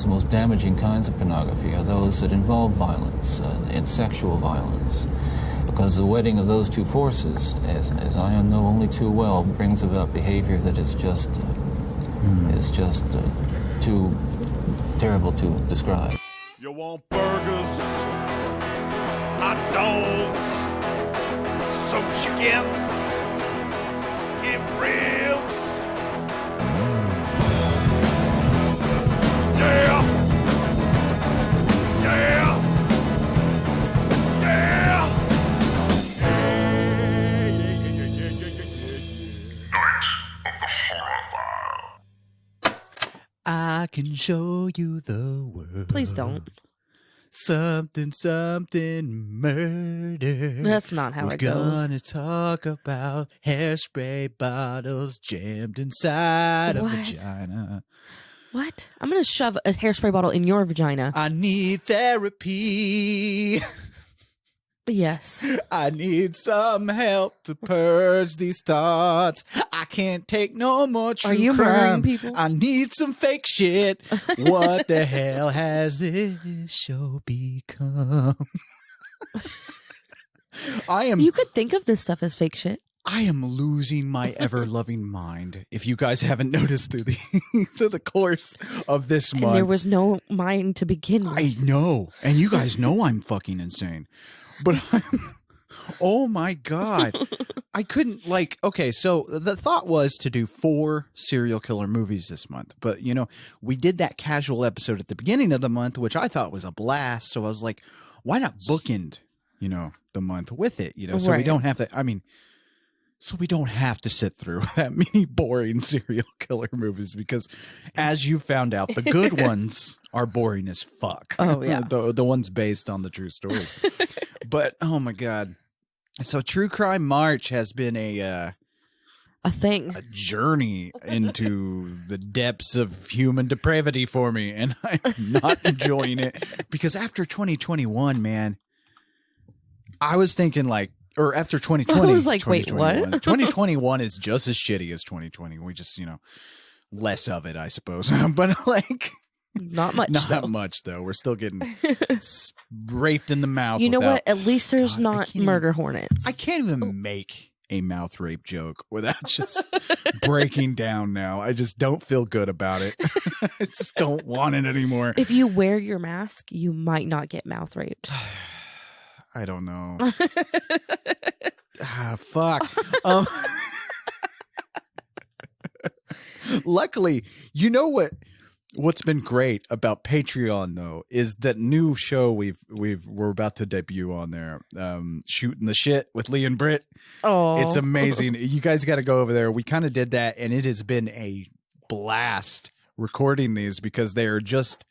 the most damaging kinds of pornography are those that involve violence and sexual violence. Because the wedding of those two forces, as I know only too well, brings about behavior that is just too terrible to describe. You want burgers, hot dogs, some chicken, and ribs. Yeah! Yeah! Yeah! I can show you the world. Please don't. Something, murder. That's not how it goes. We're gonna talk about hairspray bottles jammed inside a vagina. What? I'm going to shove a hairspray bottle in your vagina. I need therapy. Yes. I need some help to purge these thoughts. I can't take no more true Are you crime. murdering people? I need some fake shit. What the hell has this show become? You could think of this stuff as fake shit. I am losing my ever-loving mind. If you guys haven't noticed through the course of this month. And there was no mind to begin with. I know. And you guys know I'm fucking insane. But oh my God. I couldn't okay, so the thought was to do 4 serial killer movies this month. But, we did that casual episode at the beginning of the month, which I thought was a blast. So I was like, why not bookend, the month with it, so right. we don't have to, so we don't have to sit through that many boring serial killer movies because as you found out, the good ones are boring as fuck. Oh, yeah. the ones based on the true stories. But, oh my God. So True Crime March has been a thing. A journey into the depths of human depravity for me. And I'm not enjoying it because after 2021, man, I was thinking or after 2020. I was like, wait, what? 2021 is just as shitty as 2020. We just, less of it, I suppose. But not much. Not that much, though. We're still getting raped in the mouth. You know what? At least there's not murder hornets. I can't even make a mouth rape joke without just breaking down now. I just don't feel good about it. I just don't want it anymore. If you wear your mask, you might not get mouth raped. I don't know. Fuck. Luckily, you know what's been great about Patreon though is that new show we're about to debut on there, Shooting the Shit with Lee and Britt. Oh, it's amazing. You guys got to go over there. We kind of did that, and it has been a blast recording these because they are just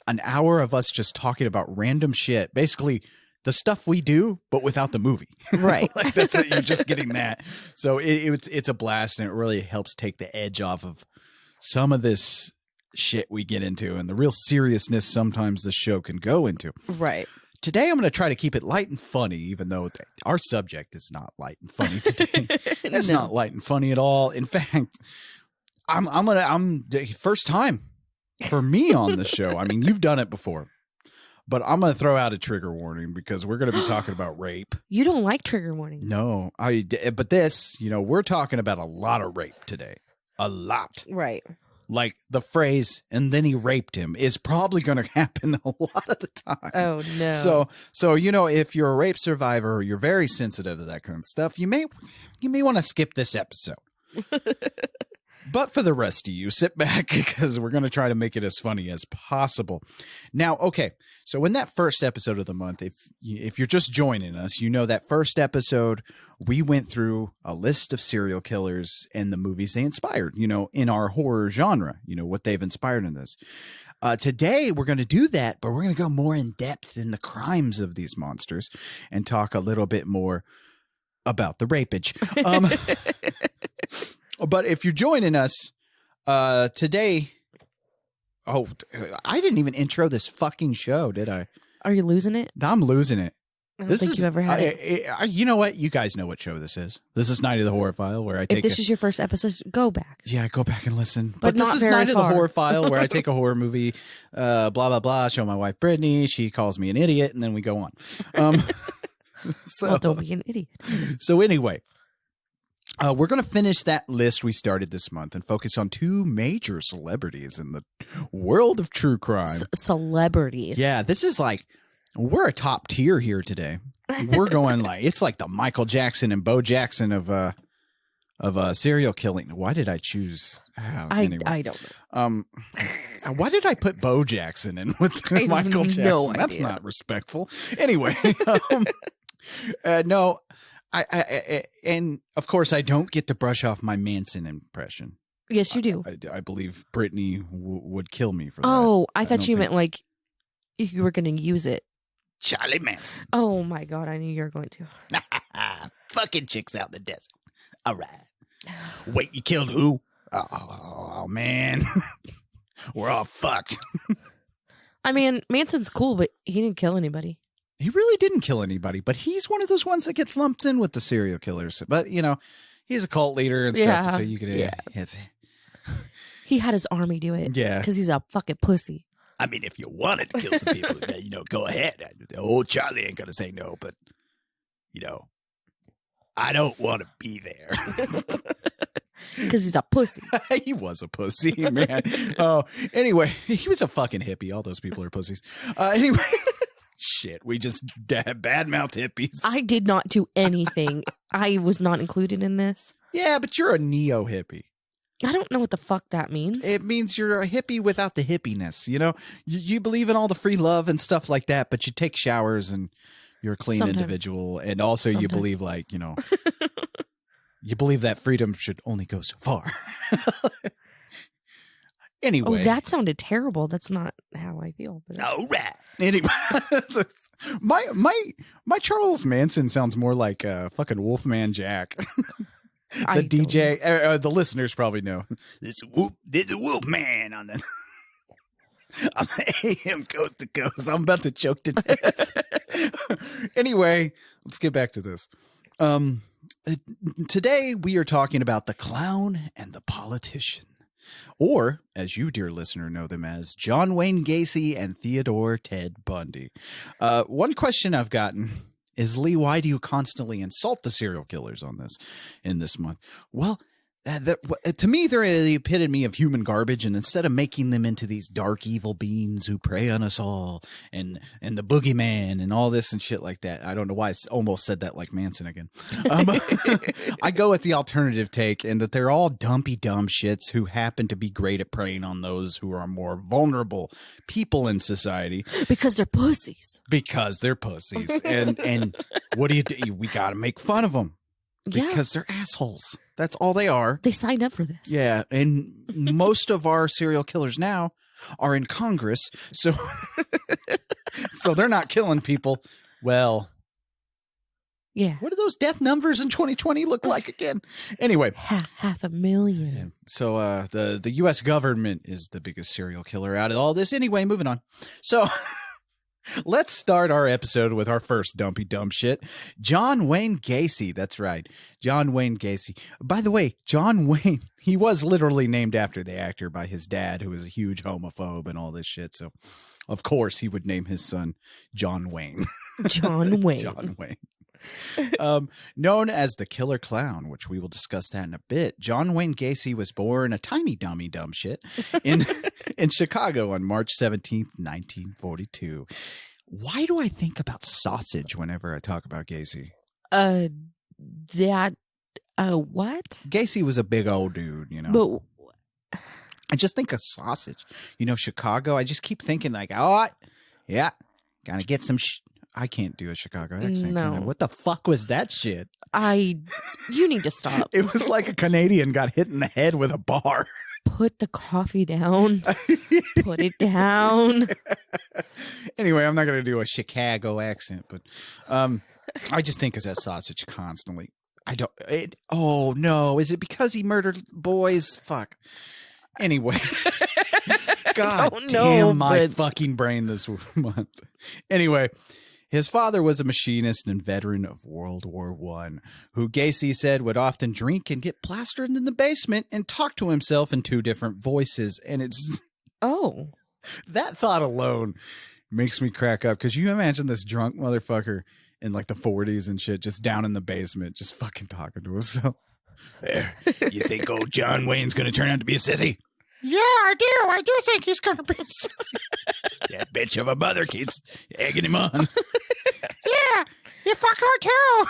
an hour of us just talking about random shit, basically. The stuff we do, but without the movie. Right. That's it. You're just getting that. So it's a blast, and it really helps take the edge off of some of this shit we get into and the real seriousness sometimes the show can go into. Right. Today, I'm going to try to keep it light and funny, even though our subject is not light and funny today. It's not light and funny at all. In fact, I'm first time for me on the show. I mean, you've done it before. But I'm going to throw out a trigger warning because we're going to be talking about rape. You don't like trigger warnings. No, but this, we're talking about a lot of rape today. A lot. Right. Like the phrase, and then he raped him, is probably going to happen a lot of the time. Oh, no. So if you're a rape survivor or you're very sensitive to that kind of stuff, you may want to skip this episode. But for the rest of you, sit back because we're going to try to make it as funny as possible. Now, okay, so in that first episode of the month, if you're just joining us, that first episode, we went through a list of serial killers and the movies they inspired, in our horror genre, what they've inspired in this. Today, we're going to do that, but we're going to go more in depth in the crimes of these monsters and talk a little bit more about the rapage. But if you're joining us today, I didn't even intro this fucking show, did I? Are you losing it? I'm losing it. I don't think you ever had it. You know what? You guys know what show this is. This is Night of the Horror File, where I take. If this is your first episode, go back. Yeah, go back and listen. But this not is very Night of far. the Horror File, where I take a horror movie, blah blah blah, show my wife Brittany. She calls me an idiot, and then we go on. So Well, don't be an idiot. So anyway, we're going to finish that list we started this month and focus on two major celebrities in the world of true crime. Celebrities. Yeah, this is like, we're a top tier here today. We're going like, it's like the Michael Jackson and Bo Jackson of serial killing. Why did I choose? Anyway. I don't know. Why did I put Bo Jackson in with I have Michael Jackson? no That's idea. not respectful. Anyway, no, I and of course I don't get to brush off my Manson impression. Yes, you do. I believe Brittany would kill me for that. Oh, I thought don't you think- meant like you were going to use it. Charlie Manson. Oh my God, I knew you were going to. Fucking chicks out in the desert. All right. Wait, you killed who? Oh man. We're all fucked. I mean, Manson's cool, but he didn't kill anybody. He really didn't kill anybody, but he's one of those ones that gets lumped in with the serial killers. But, you know, he's a cult leader and stuff, Yeah. so you could... Yeah. It's, He had his army do it. Yeah. Because he's a fucking pussy. I mean, if you wanted to kill some people, you know, go ahead. Old Charlie ain't going to say no, but, you know, I don't want to be there. Because he's a pussy. He was a pussy, man. Oh, anyway, he was a fucking hippie. All those people are pussies. Anyway, shit, we just badmouth hippies. I did not do anything. I was not included in this. Yeah, but you're a neo hippie. I don't know what the fuck that means. It means you're a hippie without the hippiness. You know, you believe in all the free love and stuff like that, but you take showers and you're a clean Sometimes. individual. And also you Sometimes. believe, like, you know, you believe that freedom should only go so far. Anyway. Oh, that sounded terrible. That's not how I feel. But All right. Anyway, my Charles Manson sounds more like fucking Wolfman Jack. I The don't DJ, the listeners probably know. There's a Wolfman on the AM coast to coast. I'm about to choke to death. Anyway, let's get back to this. Today we are talking about the clown and the politician. Or, as you, dear listener, know them as, John Wayne Gacy and Theodore Ted Bundy. One question I've gotten is, Lee, why do you constantly insult the serial killers in this month? Well, to me, they're the epitome of human garbage, and instead of making them into these dark, evil beings who prey on us all, and the boogeyman and all this and shit like that, I don't know why I almost said that like Manson again. I go with the alternative take, and that they're all dumpy dumb shits who happen to be great at preying on those who are more vulnerable people in society because they're pussies. because they're pussies. And what do? We got to make fun of them Yeah. because they're assholes. That's all they are. They signed up for this. Yeah, and most of our serial killers now are in Congress, so they're not killing people. Well, Yeah. what do those death numbers in 2020 look like again? Anyway, Half a million. so the U.S. government is the biggest serial killer out of all this. Anyway, moving on. So let's start our episode with our first dumpy dumb shit. John Wayne Gacy. That's right. John Wayne Gacy. By the way, John Wayne, he was literally named after the actor by his dad, who was a huge homophobe and all this shit. So, of course, he would name his son John Wayne. John Wayne. John Wayne. Known as the Killer Clown, which we will discuss that in a bit, John Wayne Gacy was born a tiny dummy dumb shit in Chicago on March 17th, 1942. Why do I think about sausage whenever I talk about Gacy? What? Gacy was a big old dude, you know. But I just think of sausage. You know, Chicago, I just keep thinking like, oh, yeah, gotta get some I can't do a Chicago accent. No. Can I? What the fuck was that shit? you need to stop. It was like a Canadian got hit in the head with a bar. Put the coffee down. Put it down. Anyway, I'm not going to do a Chicago accent, but I just think of that sausage constantly. Oh, no. Is it because he murdered boys? Fuck. Anyway. God don't know, damn my but- fucking brain this month. Anyway, His father was a machinist and veteran of World War I, who Gacy said would often drink and get plastered in the basement and talk to himself in 2 different voices. And it's that thought alone makes me crack up, because you imagine this drunk motherfucker in like the 40s and shit, just down in the basement, just fucking talking to himself. There, you think old John Wayne's going to turn out to be a sissy? Yeah, I do. I do think he's going to be a sissy. That bitch of a mother keeps egging him on. Yeah, you fuck her too.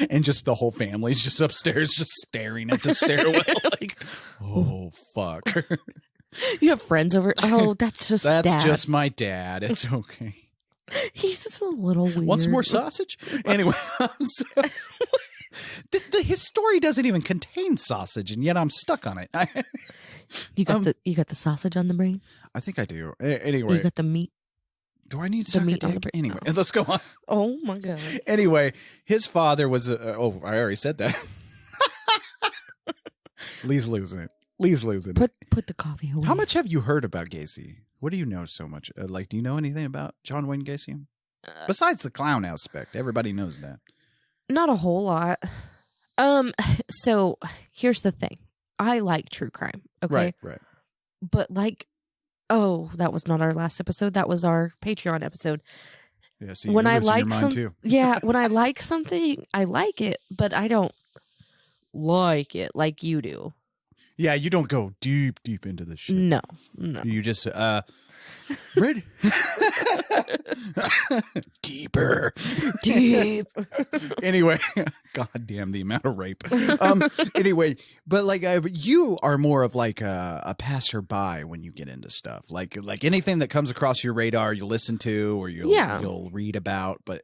And just the whole family's just upstairs, just staring at the stairwell. Like, oh, fuck. You have friends over. Oh, that's just Dad. Just my dad. It's okay. He's just a little weird. Want some more sausage? Anyway, so, his story doesn't even contain sausage, and yet I'm stuck on it. You got the sausage on the brain? I think I do. Anyway. You got the meat? Do I need the meat on the brain? Anyway, let's go on. Oh, my God. Anyway, his father was I already said that. Lee's losing it. Put the coffee away. How much have you heard about Gacy? What do you know so much? Do you know anything about John Wayne Gacy? Besides the clown aspect, everybody knows that. Not a whole lot. So here's the thing. I like true crime. Okay. Right. But that was not our last episode. That was our Patreon episode. Yeah. See, when I like something, when I like something, I like it, but I don't like it like you do. Yeah, you don't go deep into the shit. No. You just ready? Deeper. Deep. Anyway, goddamn the amount of rape. Anyway, but you are more of like a passerby when you get into stuff. Like anything that comes across your radar, you listen to or you'll read about, but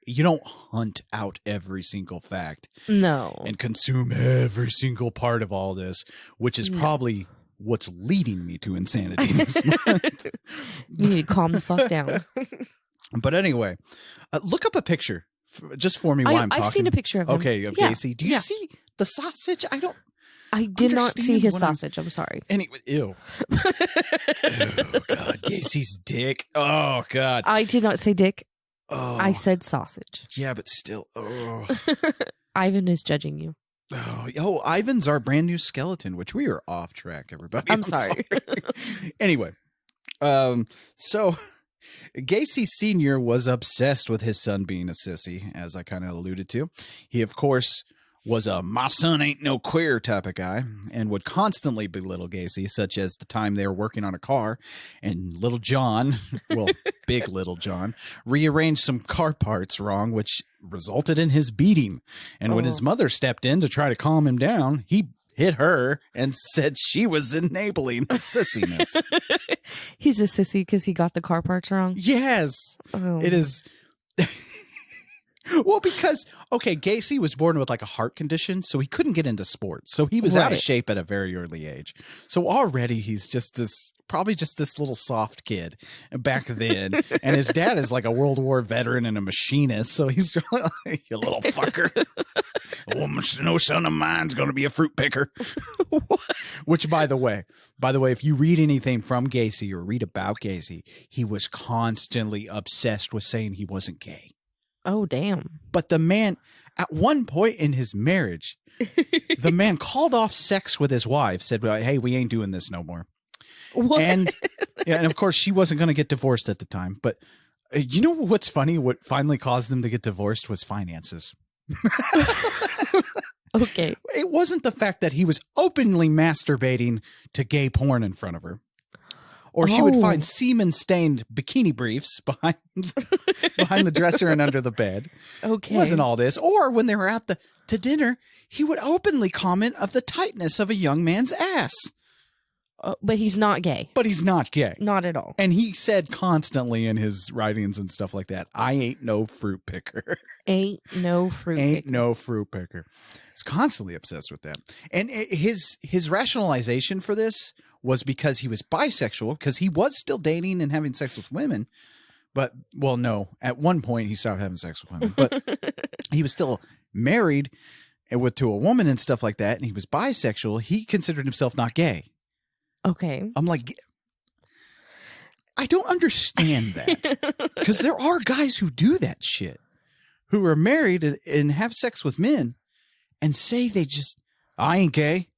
you don't hunt out every single fact. No. And consume every single part of all this, which is probably what's leading me to insanity this month. You need to calm the fuck down. But anyway, look up a picture just for me while I'm talking. I've seen a picture of him. Okay, of Gacy. Do you see the sausage? I did not see his sausage. I'm sorry. Anyway, ew. Oh, God. Gacy's dick. Oh, God. I did not say dick. Oh. I said sausage. Yeah, but still. Oh. Ivan is judging you. Oh, Ivan's our brand new skeleton, which we are off track, everybody. I'm sorry. Anyway, so Gacy Sr. was obsessed with his son being a sissy, as I kind of alluded to. He, of course, was a my son ain't no queer type of guy and would constantly belittle Gacy, such as the time they were working on a car and little John, well, big little John, rearranged some car parts wrong, which resulted in his beating. And when his mother stepped in to try to calm him down, he hit her and said she was enabling sissiness. He's a sissy because he got the car parts wrong? Yes. Oh. It is... Well, because, Gacy was born with like a heart condition, so he couldn't get into sports. So he was out of shape at a very early age. So already he's probably just this little soft kid back then. And his dad is like a World War veteran and a machinist. So he's like, you little fucker. No son of mine's going to be a fruit picker. Which, by the way, if you read anything from Gacy or read about Gacy, he was constantly obsessed with saying he wasn't gay. Oh, damn. But the man, at one point in his marriage, the man called off sex with his wife, said, hey, we ain't doing this no more. What? And of course, she wasn't going to get divorced at the time. But you know what's funny? What finally caused them to get divorced was finances. Okay. It wasn't the fact that he was openly masturbating to gay porn in front of her. Or she would find semen-stained bikini briefs behind the dresser and under the bed. Okay. It wasn't all this. Or when they were out to dinner, he would openly comment of the tightness of a young man's ass. But he's not gay. But he's not gay. Not at all. And he said constantly in his writings and stuff like that, I ain't no fruit picker. Ain't no fruit Ain't picker. no fruit picker. He's constantly obsessed with that. And his rationalization for this was because he was bisexual, because he was still dating and having sex with women. But, well, no, at one point he stopped having sex with women. But he was still married to a woman and stuff like that. And he was bisexual. He considered himself not gay. Okay. I'm like, I don't understand that. Because there are guys who do that shit, who are married and have sex with men and say I ain't gay.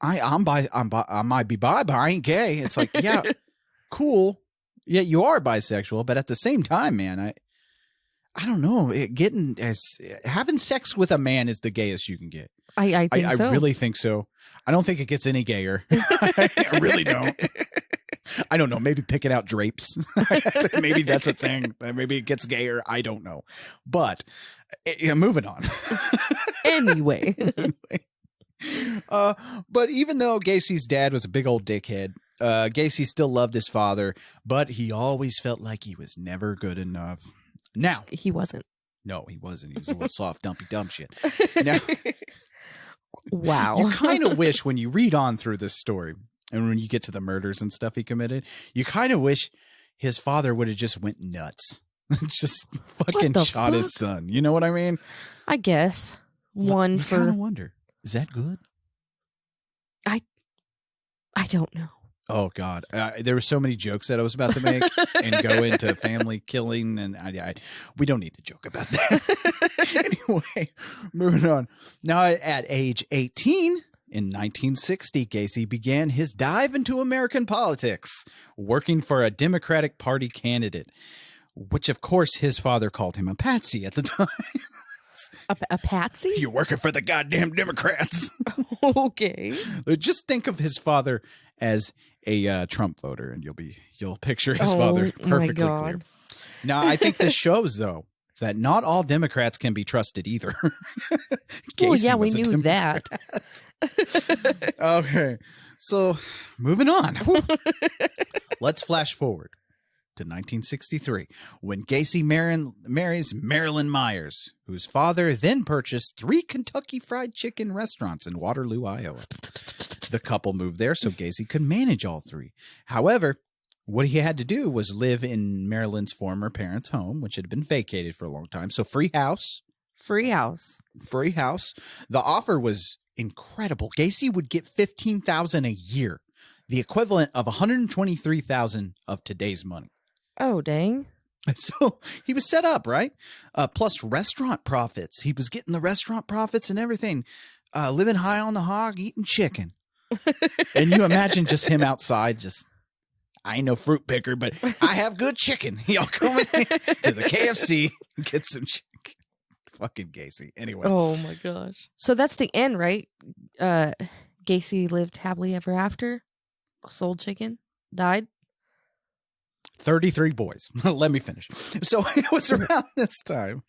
I might be bi, but I ain't gay. It's like, yeah, cool. Yeah, you are bisexual, but at the same time, man, I don't know. Having sex with a man is the gayest you can get. I think so. I really think so. I don't think it gets any gayer. I really don't. I don't know. Maybe picking out drapes. Maybe that's a thing. Maybe it gets gayer. I don't know. But moving on. Anyway. But even though Gacy's dad was a big old dickhead, Gacy still loved his father, but he always felt like he was never good enough. Now He wasn't. no, he wasn't. He was a little soft, dumpy, dumb shit. Now, Wow. you kind of wish when you read on through this story and when you get to the murders and stuff he committed, you kind of wish his father would have just went nuts. Just fucking the shot his fuck? son. You know what I mean? I guess. One You for kind of wonder, is that good? I don't know. Oh God, there were so many jokes that I was about to make and go into family killing, and we don't need to joke about that. Anyway, moving on. Now, at age 18 in 1960, Gacy began his dive into American politics, working for a Democratic Party candidate, which of course his father called him a patsy at the time. A patsy? You're working for the goddamn Democrats. Okay. Just think of his father as a Trump voter, and you'll picture his father perfectly clear. Now, I think this shows, though, that not all Democrats can be trusted either. Well, Gacy yeah, we was a knew that. Okay, so moving on. Let's flash forward to 1963, when Gacy marries Marilyn Myers, whose father then purchased 3 Kentucky Fried Chicken restaurants in Waterloo, Iowa. The couple moved there so Gacy could manage all 3. However, what he had to do was live in Marilyn's former parents' home, which had been vacated for a long time. So free house. Free house. The offer was incredible. Gacy would get $15,000 a year, the equivalent of $123,000 of today's money. Oh, dang. So he was set up, right? Plus restaurant profits. He was getting the restaurant profits and everything, living high on the hog, eating chicken. And you imagine just him outside, I ain't no fruit picker, but I have good chicken. Y'all come in to the KFC and get some chicken. Fucking Gacy. Anyway. Oh, my gosh. So that's the end, right? Gacy lived happily ever after, sold chicken, died. 33 boys. Let me finish. So it was around this time.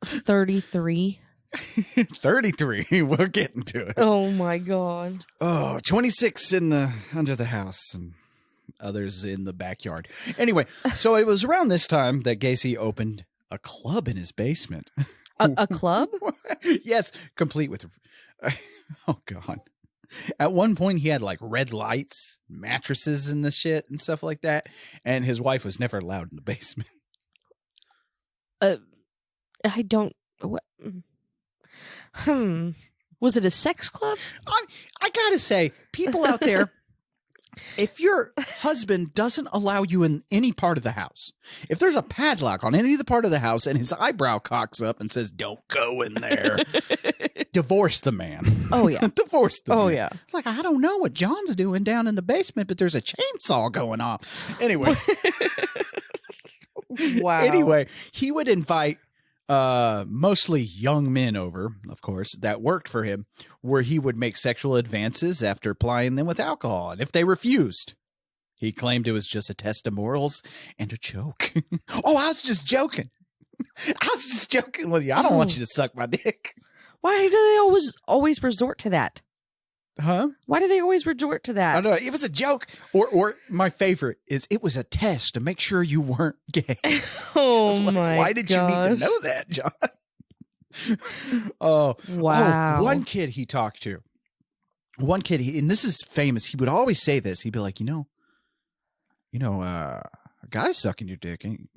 33. 33. We're getting to it. Oh, my God. Oh, 26 under the house and others in the backyard. Anyway, so it was around this time that Gacy opened a club in his basement. A club? Yes, complete with oh God. At one point he had like red lights, mattresses and the shit and stuff like that, and his wife was never allowed in the basement. I don't what Was it a sex club? I gotta say, people out there, if your husband doesn't allow you in any part of the house, if there's a padlock on any of the part of the house and his eyebrow cocks up and says, "Don't go in there," divorce the man. Oh, yeah. Divorce the man. Oh, yeah. It's like, I don't know what John's doing down in the basement, but there's a chainsaw going off. Anyway. Wow. Anyway, he would invite mostly young men over, of course, that worked for him, where he would make sexual advances after plying them with alcohol. And if they refused, he claimed it was just a test of morals and a joke. Oh, I was just joking. I was just joking with you. I don't want you to suck my dick. Why do they always resort to that? Huh? Why do they always resort to that? I don't know. It was a joke. Or my favorite is it was a test to make sure you weren't gay. Oh, Like, my why did you need to know that, John? Oh, Wow. Oh, one kid he talked to. One kid, and this is famous. He would always say this. He'd be like, a guy sucking your dick ain't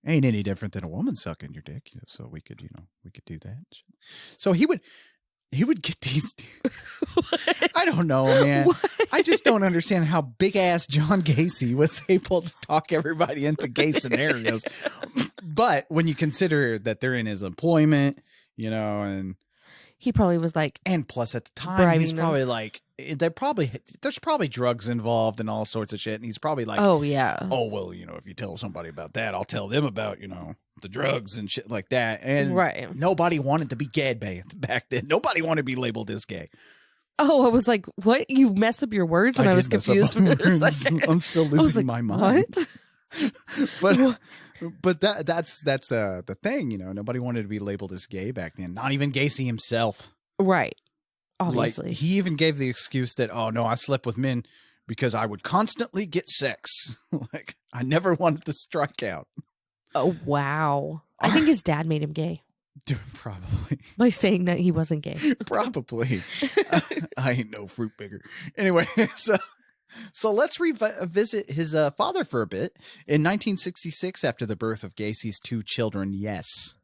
any different than a woman sucking your dick. So we could do that. So he would. he would get these. I don't know, man. What? I just don't understand how big ass John Gacy was able to talk everybody into gay scenarios. But when you consider that they're in his employment, and He probably was like, and plus at the time he's bribing them. probably like there's probably drugs involved and all sorts of shit, and he's probably like, oh yeah, oh well, if you tell somebody about that, I'll tell them about the drugs and shit like that. And right. nobody wanted to be gay back then. Nobody wanted to be labeled as gay. Oh, I was like, what? You messed up your words, and I was did mess up confused. my for a words. second. I'm still I was losing like, my mind. What? But that's the thing. Nobody wanted to be labeled as gay back then. Not even Gacy himself. Right. Obviously. Like, he even gave the excuse that, oh no, I slept with men because I would constantly get sex. Like, I never wanted to strike out. Oh wow. I think his dad made him gay Probably. by saying that he wasn't gay. Probably. I ain't no fruit picker. Anyway, so let's revisit his father for a bit. In 1966, after the birth of Gacy's 2 children, yes,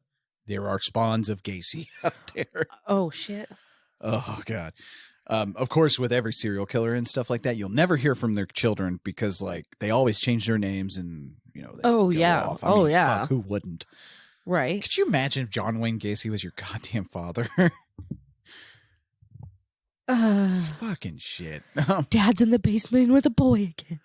there are spawns of Gacy out there. Oh shit. Oh, God. Of course, with every serial killer and stuff like that, you'll never hear from their children because, like, they always change their names and, they Oh, go yeah. off. Oh, yeah. Fuck, who wouldn't? Right. Could you imagine if John Wayne Gacy was your goddamn father? It's fucking shit. Dad's in the basement with a boy again.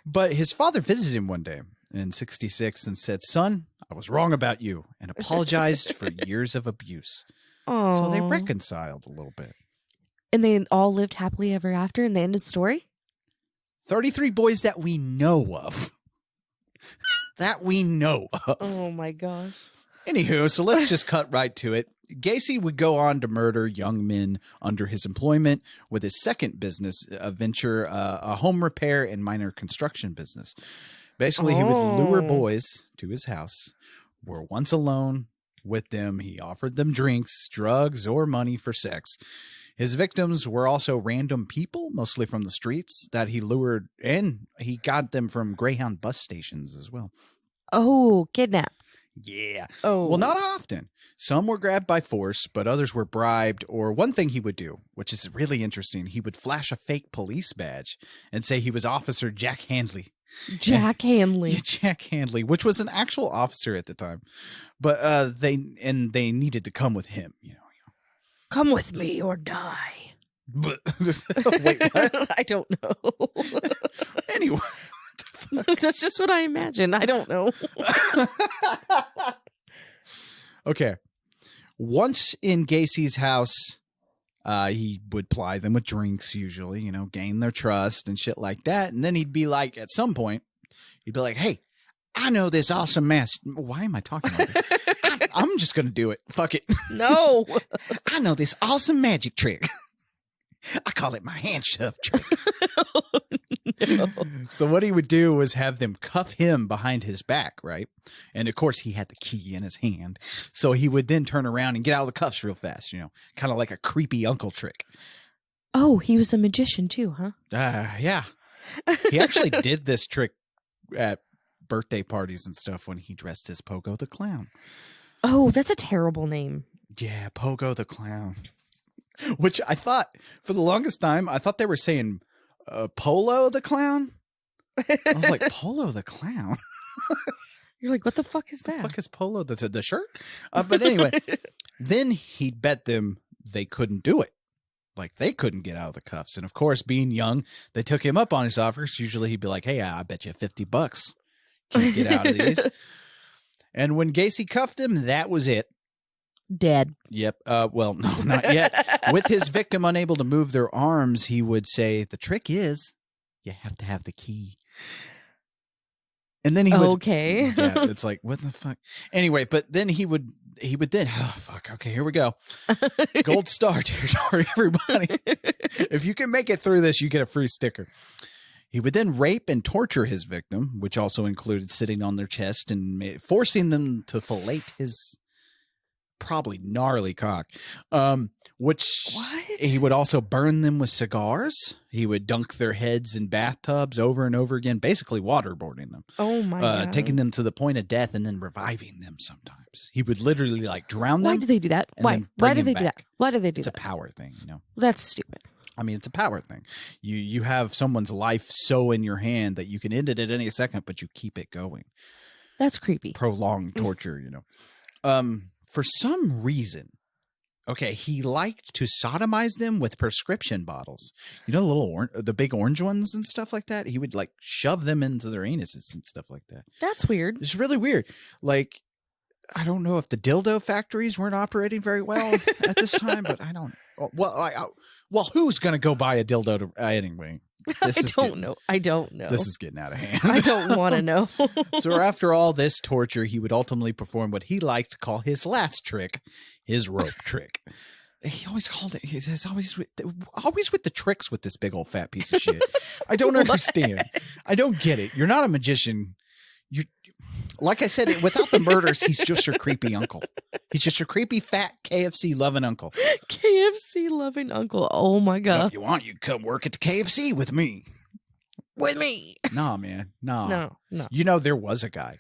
But his father visited him one day in 66 and said, son, I was wrong about you, and apologized for years of abuse. Oh. So they reconciled a little bit. And they all lived happily ever after in the end of the story? 33 boys that we know of. That we know of. Oh my gosh. Anywho, so let's just cut right to it. Gacy would go on to murder young men under his employment with his second business venture, a home repair and minor construction business. Basically, he would lure boys to his house, were once alone with them. He offered them drinks, drugs, or money for sex. His victims were also random people, mostly from the streets, that he lured, and he got them from Greyhound bus stations as well. Oh, kidnap. Yeah. Oh. Well, not often. Some were grabbed by force, but others were bribed. Or one thing he would do, which is really interesting, he would flash a fake police badge and say he was Officer Jack Handley. Jack Hanley. Yeah, Jack Handley, which was an actual officer at the time. But they needed to come with him, Come with me or die. But wait, what? I don't know. Anyway. That's just what I imagine. I don't know. Okay. Once in Gacy's house, he would ply them with drinks, usually, gain their trust and shit like that. And then he'd be like, at some point, he'd be like, hey, I know this awesome mask. Why am I talking like that? I'm just going to do it. Fuck it. No. I know this awesome magic trick. I call it my hand shove trick. No. So what he would do was have them cuff him behind his back, right? And of course he had the key in his hand. So he would then turn around and get out of the cuffs real fast, kind of like a creepy uncle trick. Oh, he was a magician too, huh? Yeah. He actually did this trick at birthday parties and stuff when he dressed as Pogo the Clown. Oh, that's a terrible name. Yeah, Pogo the Clown. Which I thought, for the longest time, I thought they were saying Polo the Clown. I was like, Polo the Clown? You're like, what the fuck is that? The fuck is Polo? The shirt? But anyway, then he'd bet them they couldn't do it. Like, they couldn't get out of the cuffs. And of course, being young, they took him up on his offers. Usually he'd be like, hey, I bet you $50. Can you get out of these? And when Gacy cuffed him, that was it. Dead. Yep. Well, no, not yet. With his victim unable to move their arms, he would say, the trick is you have to have the key. And then he would. Okay. Yeah, it's like, what the fuck? Anyway, but then he would then, oh, fuck. Okay, here we go. Gold star territory, everybody. If you can make it through this, you get a free sticker. He would then rape and torture his victim, which also included sitting on their chest and forcing them to fillet his probably gnarly cock. Which What? he would also burn them with cigars. He would dunk their heads in bathtubs over and over again, basically waterboarding them, Oh my god. taking them to the point of death and then reviving them sometimes. He would literally like drown them. Why do they do that? and Why? then Why bring do him they do that? back. Why do they do It's a that? power thing, you know. That's stupid. I mean, it's a power thing. You have someone's life so in your hand that you can end it at any second, but you keep it going. That's creepy. Prolonged torture, you know. For some reason, okay, he liked to sodomize them with prescription bottles. You know, the big orange ones and stuff like that. He would like shove them into their anuses and stuff like that. That's weird. It's really weird. Like, I don't know if the dildo factories weren't operating very well at this time, but I don't. Well, who's gonna go buy a dildo anyway? I don't know. I don't know. This is getting out of hand. I don't want to know. So after all this torture, he would ultimately perform what he liked to call his last trick, his rope trick. He always called it. He's always with the tricks with this big old fat piece of shit. I don't understand. I don't get it. You're not a magician. You, like I said, without the murders, he's just your creepy uncle. He's just your creepy fat KFC loving uncle. KFC loving uncle. Oh my Now, god. if you want, you come work at the KFC with me. With me. Nah, man. Nah. No. You know, there was a guy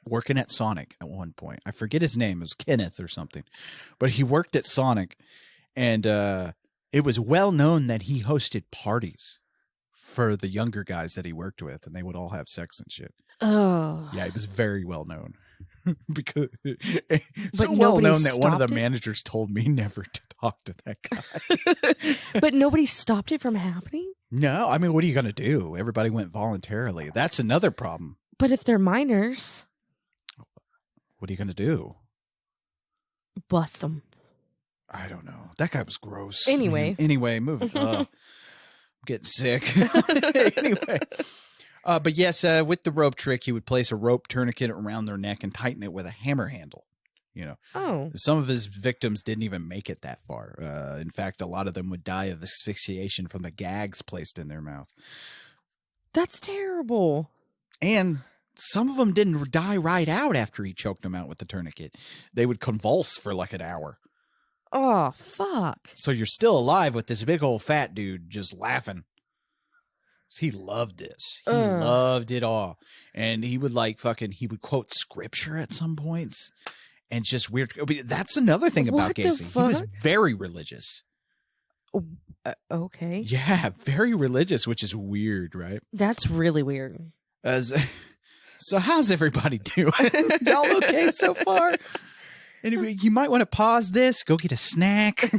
working at Sonic at one point. I forget his name. It was Kenneth or something. But he worked at Sonic, and it was well known that he hosted parties for the younger guys that he worked with, and they would all have sex and shit. Oh. Yeah, it was very well known. Because so well nobody known that one of the stopped it? managers told me never to talk to that guy. But nobody stopped it from happening? No, I mean, what are you going to do? Everybody went voluntarily. That's another problem. But if they're minors, What are you going to do? bust them. I don't know. That guy was gross. Anyway. Moving. I'm getting sick. Anyway. But yes, with the rope trick, he would place a rope tourniquet around their neck and tighten it with a hammer handle. You know, Oh. some of his victims didn't even make it that far. In fact, a lot of them would die of asphyxiation from the gags placed in their mouth. That's terrible. And some of them didn't die right out after he choked them out with the tourniquet. They would convulse for like an hour. Oh, fuck. So you're still alive with this big old fat dude just laughing. He loved this. He loved it all. And he would he would quote scripture at some points. And just weird. That's another thing about What the Gacy. He was fuck? very religious. Okay. Yeah, very religious, which is weird, right? That's really weird. So how's everybody doing? Y'all okay so far? Anyway, you might want to pause this, go get a snack,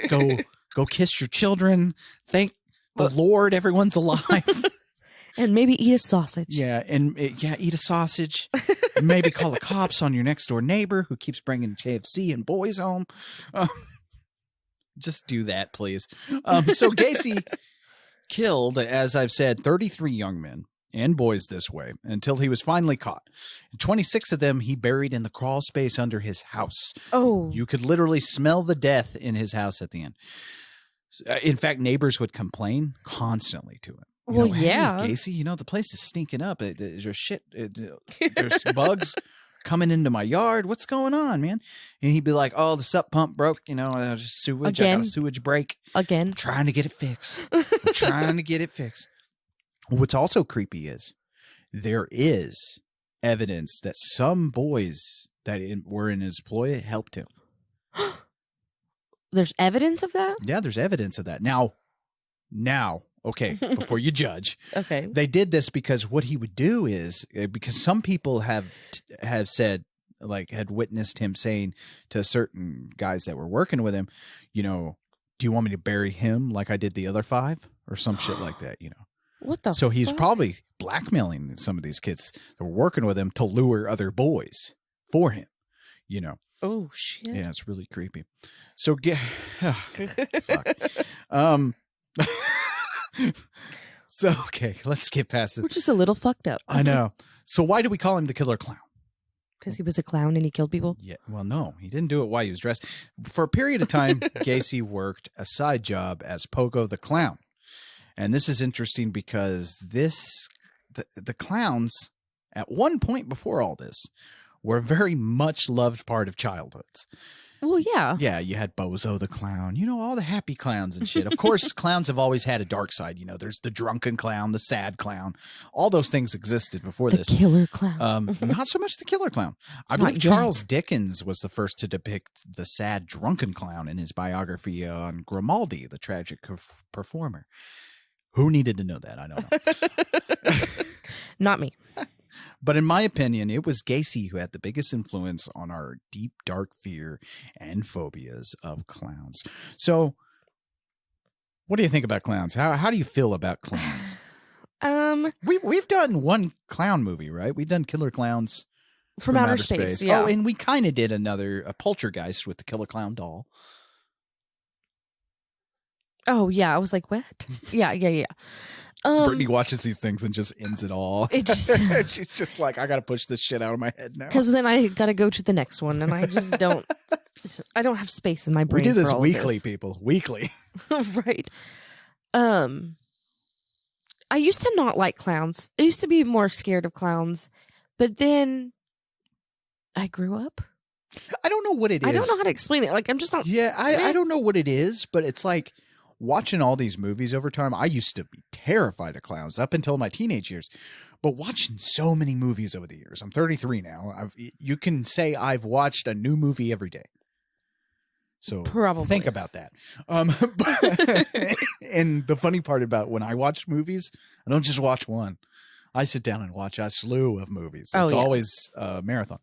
go kiss your children. Thank the Lord everyone's alive. And maybe eat a sausage. Yeah, and eat a sausage. And maybe call the cops on your next door neighbor who keeps bringing KFC and boys home. Just do that, please. So Gacy killed, as I've said, 33 young men and boys this way until he was finally caught. 26 of them he buried in the crawl space under his house. Oh. You could literally smell the death in his house at the end. In fact, neighbors would complain constantly to him. Well, "Hey, yeah. Gacy, the place is stinking up. There's shit. There's bugs coming into my yard. What's going on, man?" And he'd be like, "Oh, the sup pump broke. Just sewage. I got Again? a sewage break. Again. I'm trying to get it fixed. What's also creepy is there is evidence that some boys that were in his employ helped him. There's evidence of that? Yeah, there's evidence of that. Now, okay, before you judge, Okay. they did this because what he would do is because some people have said, like, had witnessed him saying to certain guys that were working with him, do you want me to bury him like I did the other 5 or some shit like that, What the So he's fuck? probably blackmailing some of these kids that were working with him to lure other boys for him, Oh, shit. Yeah, it's really creepy. So fuck. So, okay, let's get past this. We're just a little fucked up. I know. So why do we call him the killer clown? Because he was a clown and he killed people? Yeah, well, no, he didn't do it while he was dressed. For a period of time, Gacy worked a side job as Pogo the Clown. And this is interesting because the clowns, at one point before all this, were a very much loved part of childhoods. Well, yeah. Yeah, you had Bozo the clown, all the happy clowns and shit. Of course, clowns have always had a dark side. There's the drunken clown, the sad clown. All those things existed before The this. killer clown. Not so much the killer clown. I Not believe yet. Charles Dickens was the first to depict the sad drunken clown in his biography on Grimaldi, the tragic performer. Who needed to know that? I don't know. Not me. But in my opinion, it was Gacy who had the biggest influence on our deep, dark fear and phobias of clowns. So, what do you think about clowns? How do you feel about clowns? We've done one clown movie, right? We've done Killer Clowns From Outer Space. Yeah. Oh, and we kind of did a Poltergeist with the Killer Clown doll. Oh, yeah. I was like, what? Yeah. Brittany watches these things and just ends it all. It just She's just like, I got to push this shit out of my head now. because then I got to go to the next one, and I just don't. I don't have space in my We brain. do this for all weekly, of people. Weekly. this. Right. I used to not like clowns. I used to be more scared of clowns, but then I grew up. I don't know what it is. I don't know how to explain it. Like, I'm just not. Yeah, I don't know what it is, but it's like watching all these movies over time. I used to be terrified of clowns up until my teenage years, but watching so many movies over the years. I'm 33 now. You can say I've watched a new movie every day. So Probably. think about that. And the funny part about when I watch movies, I don't just watch one. I sit down and watch a slew of movies. Oh, It's yeah. always a marathon.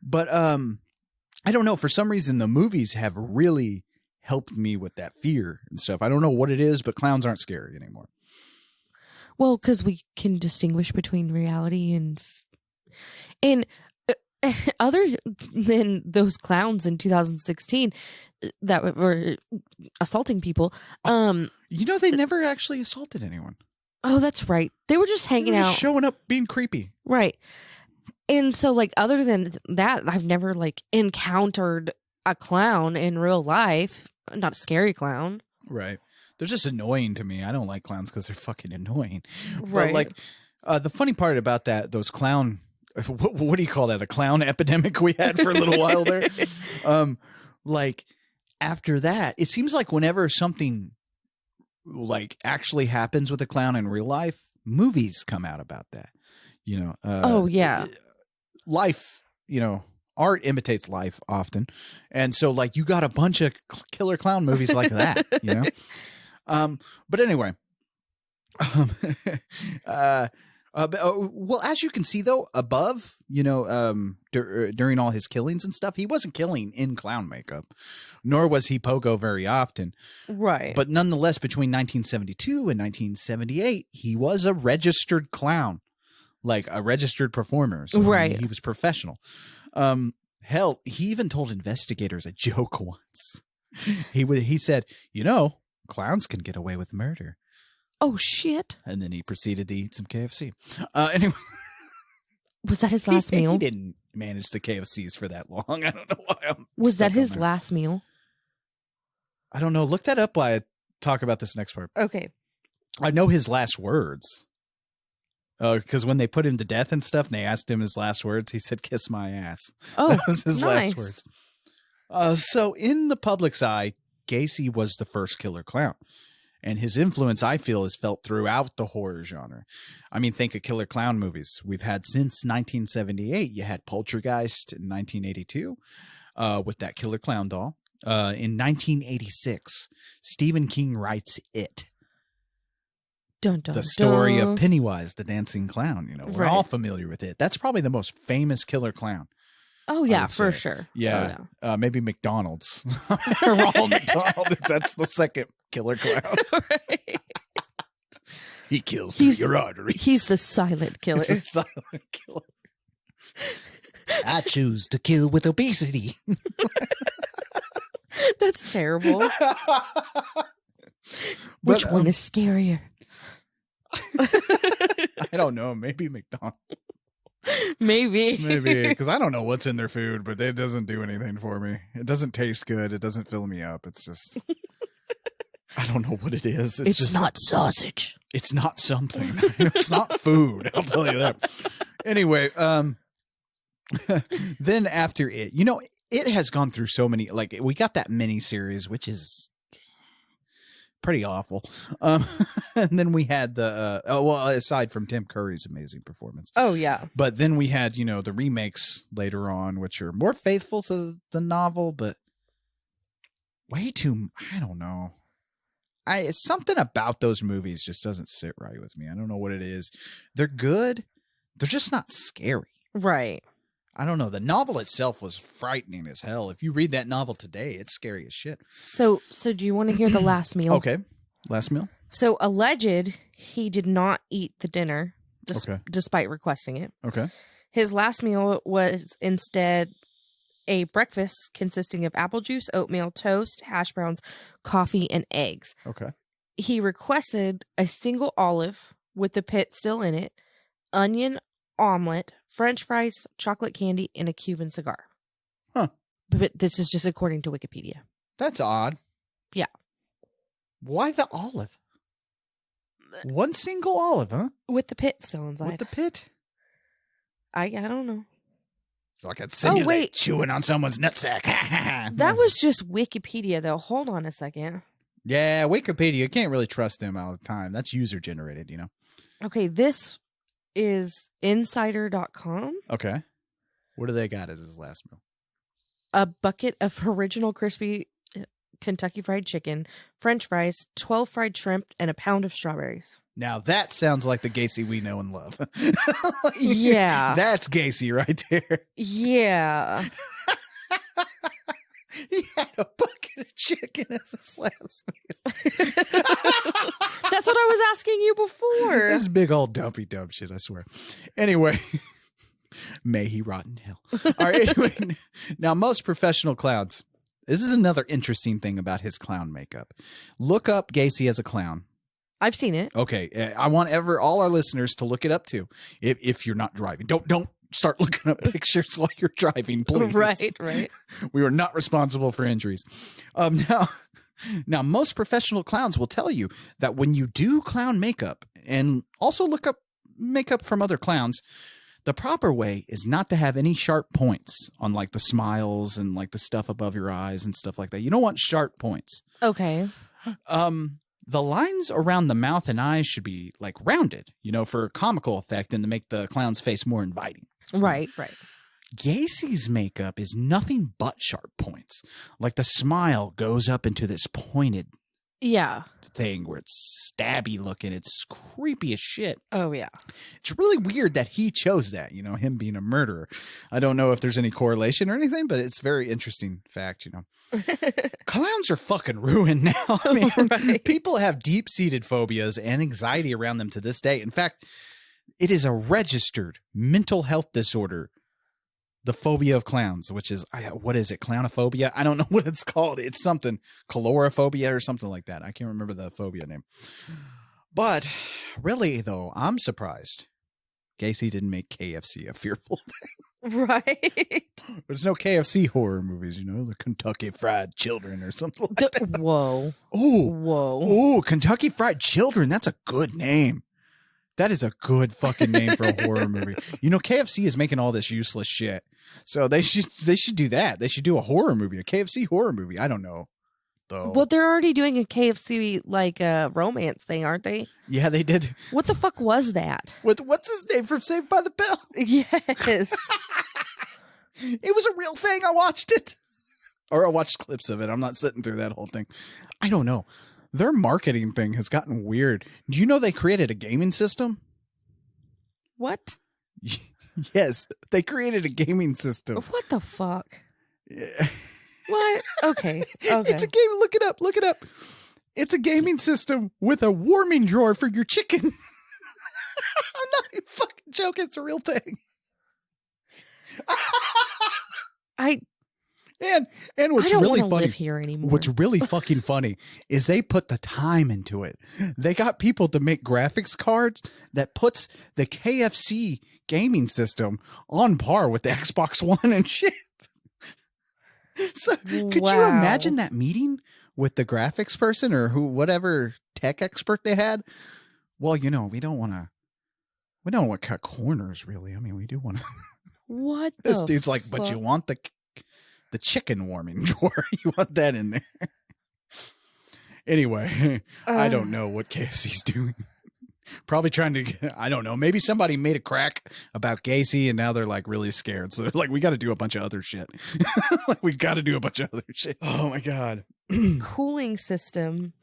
But I don't know. For some reason, the movies have really helped me with that fear and stuff. I don't know what it is, but clowns aren't scary anymore. Well, because we can distinguish between reality and other than those clowns in 2016 that were assaulting people. They never actually assaulted anyone. Oh, that's right. They were just They hanging were out. just showing up being creepy. Right. And so, like, other than that, I've never, like, encountered a clown in real life. Not a scary clown. Right. They're just annoying to me. I don't like clowns because they're fucking annoying. Right. But, like, the funny part about those clown, what do you call that? A clown epidemic we had for a little while there? Like, after that, it seems like whenever something, like, actually happens with a clown in real life, movies come out about that. Oh, yeah. Life, art imitates life often. And so, like, you got a bunch of killer clown movies like that, But anyway, well, as you can see, though, above, during all his killings and stuff, he wasn't killing in clown makeup, nor was he Pogo very often. Right. But nonetheless, between 1972 and 1978, he was a registered clown. Like a registered performer. So Right. He was professional. Hell, he even told investigators a joke once. He said, clowns can get away with murder. Oh, shit. And then he proceeded to eat some KFC. Anyway. Was that his last meal? He didn't manage the KFCs for that long. I don't know why. Was that stuck on his there. last meal? I don't know. Look that up while I talk about this next part. Okay. I know his last words. Because when they put him to death and stuff, and they asked him his last words, he said, "Kiss my ass." Oh, that was his nice. last words. So in the public's eye, Gacy was the first killer clown. And his influence, I feel, is felt throughout the horror genre. I mean, think of killer clown movies. We've had since 1978. You had Poltergeist in 1982 with that killer clown doll. In 1986, Stephen King writes It. Dun, dun, The story dun. of Pennywise, the dancing clown. We're Right. all familiar with it. That's probably the most famous killer clown. Oh, I yeah, would for say. sure. Yeah. Oh, Maybe McDonald's. Ronald McDonald. That's the second killer clown. yeah. Right. He kills through He's your arteries. He's the silent killer. He's a silent killer. I choose to kill with obesity. That's terrible. Which But, one is scarier? I don't know. Maybe McDonald's. Maybe. Maybe. Because I don't know what's in their food, but it doesn't do anything for me. It doesn't taste good. It doesn't fill me up. It's just... I don't know what it is. It's just not sausage. It's not something. It's not food. I'll tell you that. Anyway, then after it, it has gone through so many, like we got that mini series, which is pretty awful. And then we had the, aside from Tim Curry's amazing performance. Oh, yeah. But then we had, the remakes later on, which are more faithful to the novel, but way too, I don't know. It's something about those movies just doesn't sit right with me. I don't know what it is. They're good. They're just not scary. Right. I don't know. The novel itself was frightening as hell. If you read that novel today, it's scary as shit. So do you want to hear the last meal? Okay. Last meal? So alleged he did not eat the dinner Okay. despite requesting it. Okay. His last meal was instead a breakfast consisting of apple juice, oatmeal, toast, hash browns, coffee, and eggs. Okay. He requested a single olive with the pit still in it, onion omelet, French fries, chocolate candy, and a Cuban cigar. Huh. But this is just according to Wikipedia. That's odd. Yeah. Why the olive? One single olive, huh? With the pit still inside. With the pit? I don't know. So I can simulate wait. chewing on someone's nutsack. That was just Wikipedia, though. Hold on a second. Yeah, Wikipedia. You can't really trust them all the time. That's user generated, Okay, this is insider.com. Okay. What do they got as his last meal? A bucket of original crispy Kentucky Fried Chicken, French fries, 12 fried shrimp, and a pound of strawberries. Now that sounds like the Gacy we know and love. Yeah. That's Gacy right there. Yeah. He had a bucket of chicken as his last meal. That's what I was asking you before. This big old dumpy dumb shit, I swear. Anyway, may he rot in hell. All right, anyway, now most professional clowns. This is another interesting thing about his clown makeup. Look up Gacy as a clown. I've seen it. Okay, I want all our listeners to look it up too. If you're not driving, don't start looking up pictures while you're driving, please. Right. We are not responsible for injuries. Now, most professional clowns will tell you that when you do clown makeup, and also look up makeup from other clowns, the proper way is not to have any sharp points on like the smiles and like the stuff above your eyes and stuff like that. You don't want sharp points. Okay. The lines around the mouth and eyes should be like rounded, for comical effect and to make the clown's face more inviting. Right. Gacy's makeup is nothing but sharp points. Like the smile goes up into this pointed thing where it's stabby looking. It's creepy as shit. Oh, yeah. It's really weird that he chose that, him being a murderer. I don't know if there's any correlation or anything, but it's very interesting fact, Clowns are fucking ruined now. I mean, Right. People have deep-seated phobias and anxiety around them to this day. In fact, it is a registered mental health disorder. The phobia of clowns, which is, what is it? Clownophobia? I don't know what it's called. It's something, calorophobia or something like that. I can't remember the phobia name. But really, though, I'm surprised Gacy didn't make KFC a fearful thing. Right. There's no KFC horror movies, the Kentucky Fried Children or something like that. Whoa. Oh, Kentucky Fried Children. That's a good name. That is a good fucking name for a horror movie. KFC is making all this useless shit. So they should do that. They should do a horror movie, a KFC horror movie. I don't know, though. Well, they're already doing a KFC romance thing, aren't they? Yeah, they did. What the fuck was that? What's his name from Saved by the Bell? Yes. It was a real thing. I watched it. Or I watched clips of it. I'm not sitting through that whole thing. I don't know. Their marketing thing has gotten weird. Do you know they created a gaming system? What? Yes, they created a gaming system. What the fuck? Yeah. What? Okay. It's a game. Look it up. Look it up. It's a gaming system with a warming drawer for your chicken. I'm not even fucking joking. It's a real thing. And what's I don't really want to funny live here anymore. What's really fucking funny is they put the time into it. They got people to make graphics cards that puts the KFC gaming system on par with the Xbox One and shit. So could you imagine that meeting with the graphics person or whatever tech expert they had? Well, we don't want to cut corners, really. I mean, we do want to. What This the dude's like, fuck? but you want the the chicken warming drawer. You want that in there. Anyway, I don't know what KFC's doing. Probably trying to get, I don't know. Maybe somebody made a crack about Gacy and now they're like really scared. So they're like, we got to do a bunch of other shit. Like, we got to do a bunch of other shit. Oh my God. Cooling system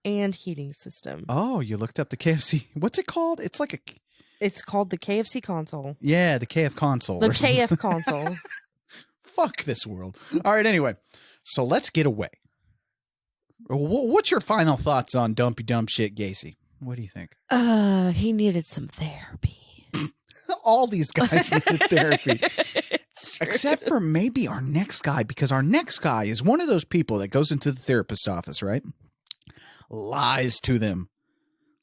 and heating system. Oh, you looked up the KFC. What's it called? It's like It's called the KFC console. yeah, the KF console. The or something. KF console. Fuck this world. All right. Anyway, so let's get away. What's your final thoughts on Dumpy Dump Shit Gacy? What do you think? He needed some therapy. All these guys needed therapy. Except for maybe our next guy, because our next guy is one of those people that goes into the therapist's office, right? Lies to them.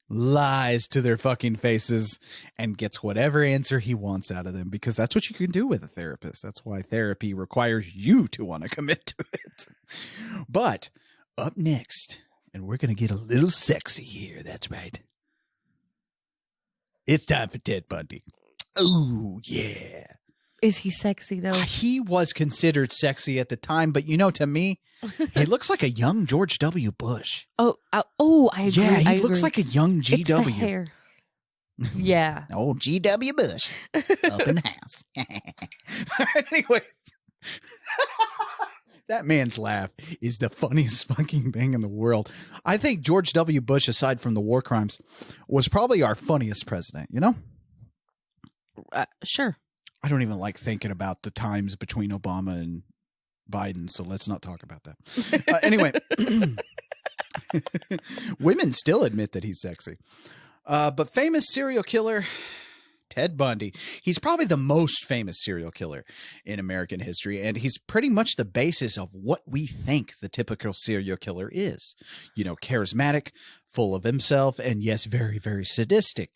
Lies to their fucking faces and gets whatever answer he wants out of them, because that's what you can do with a therapist. That's why therapy requires you to want to commit to it. But up next, and we're going to get a little sexy here. That's right. It's time for Ted Bundy. Oh, yeah. Is he sexy, though? He was considered sexy at the time, but you know, to me, he looks like a young George W. Bush. I agree. Yeah, he I looks agree. like a young GW. It's the hair. Yeah. Oh, G.W. Bush up in the house. Anyway, that man's laugh is the funniest fucking thing in the world. I think George W. Bush, aside from the war crimes, was probably our funniest president, you know? Sure. I don't even like thinking about the times between Obama and Biden, so let's not talk about that. Anyway, women still admit that he's sexy. But famous serial killer, Ted Bundy. He's probably the most famous serial killer in American history, and he's pretty much the basis of what we think the typical serial killer is. You know, charismatic, full of himself, and yes, very, very sadistic.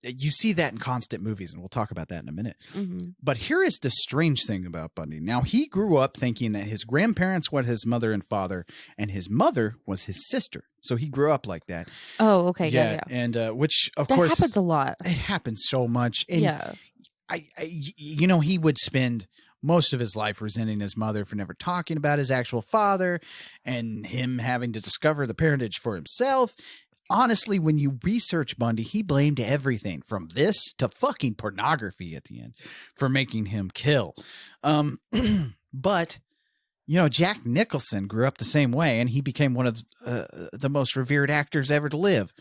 You see that in constant movies, and we'll talk about that in a minute. Mm-hmm. But here is the strange thing about Bundy. Now, he grew up thinking that his grandparents were his mother and father, and his mother was his sister. So he grew up like that. Oh, okay. Yeah. And which, of that course, happens a lot. It happens so much. And yeah. You know, he would spend most of his life resenting his mother for never talking about his actual father, and him having to discover the parentage for himself. Honestly, when you research Bundy, he blamed everything from this to fucking pornography at the end for making him kill. But, you know, Jack Nicholson grew up the same way, and he became one of the most revered actors ever to live.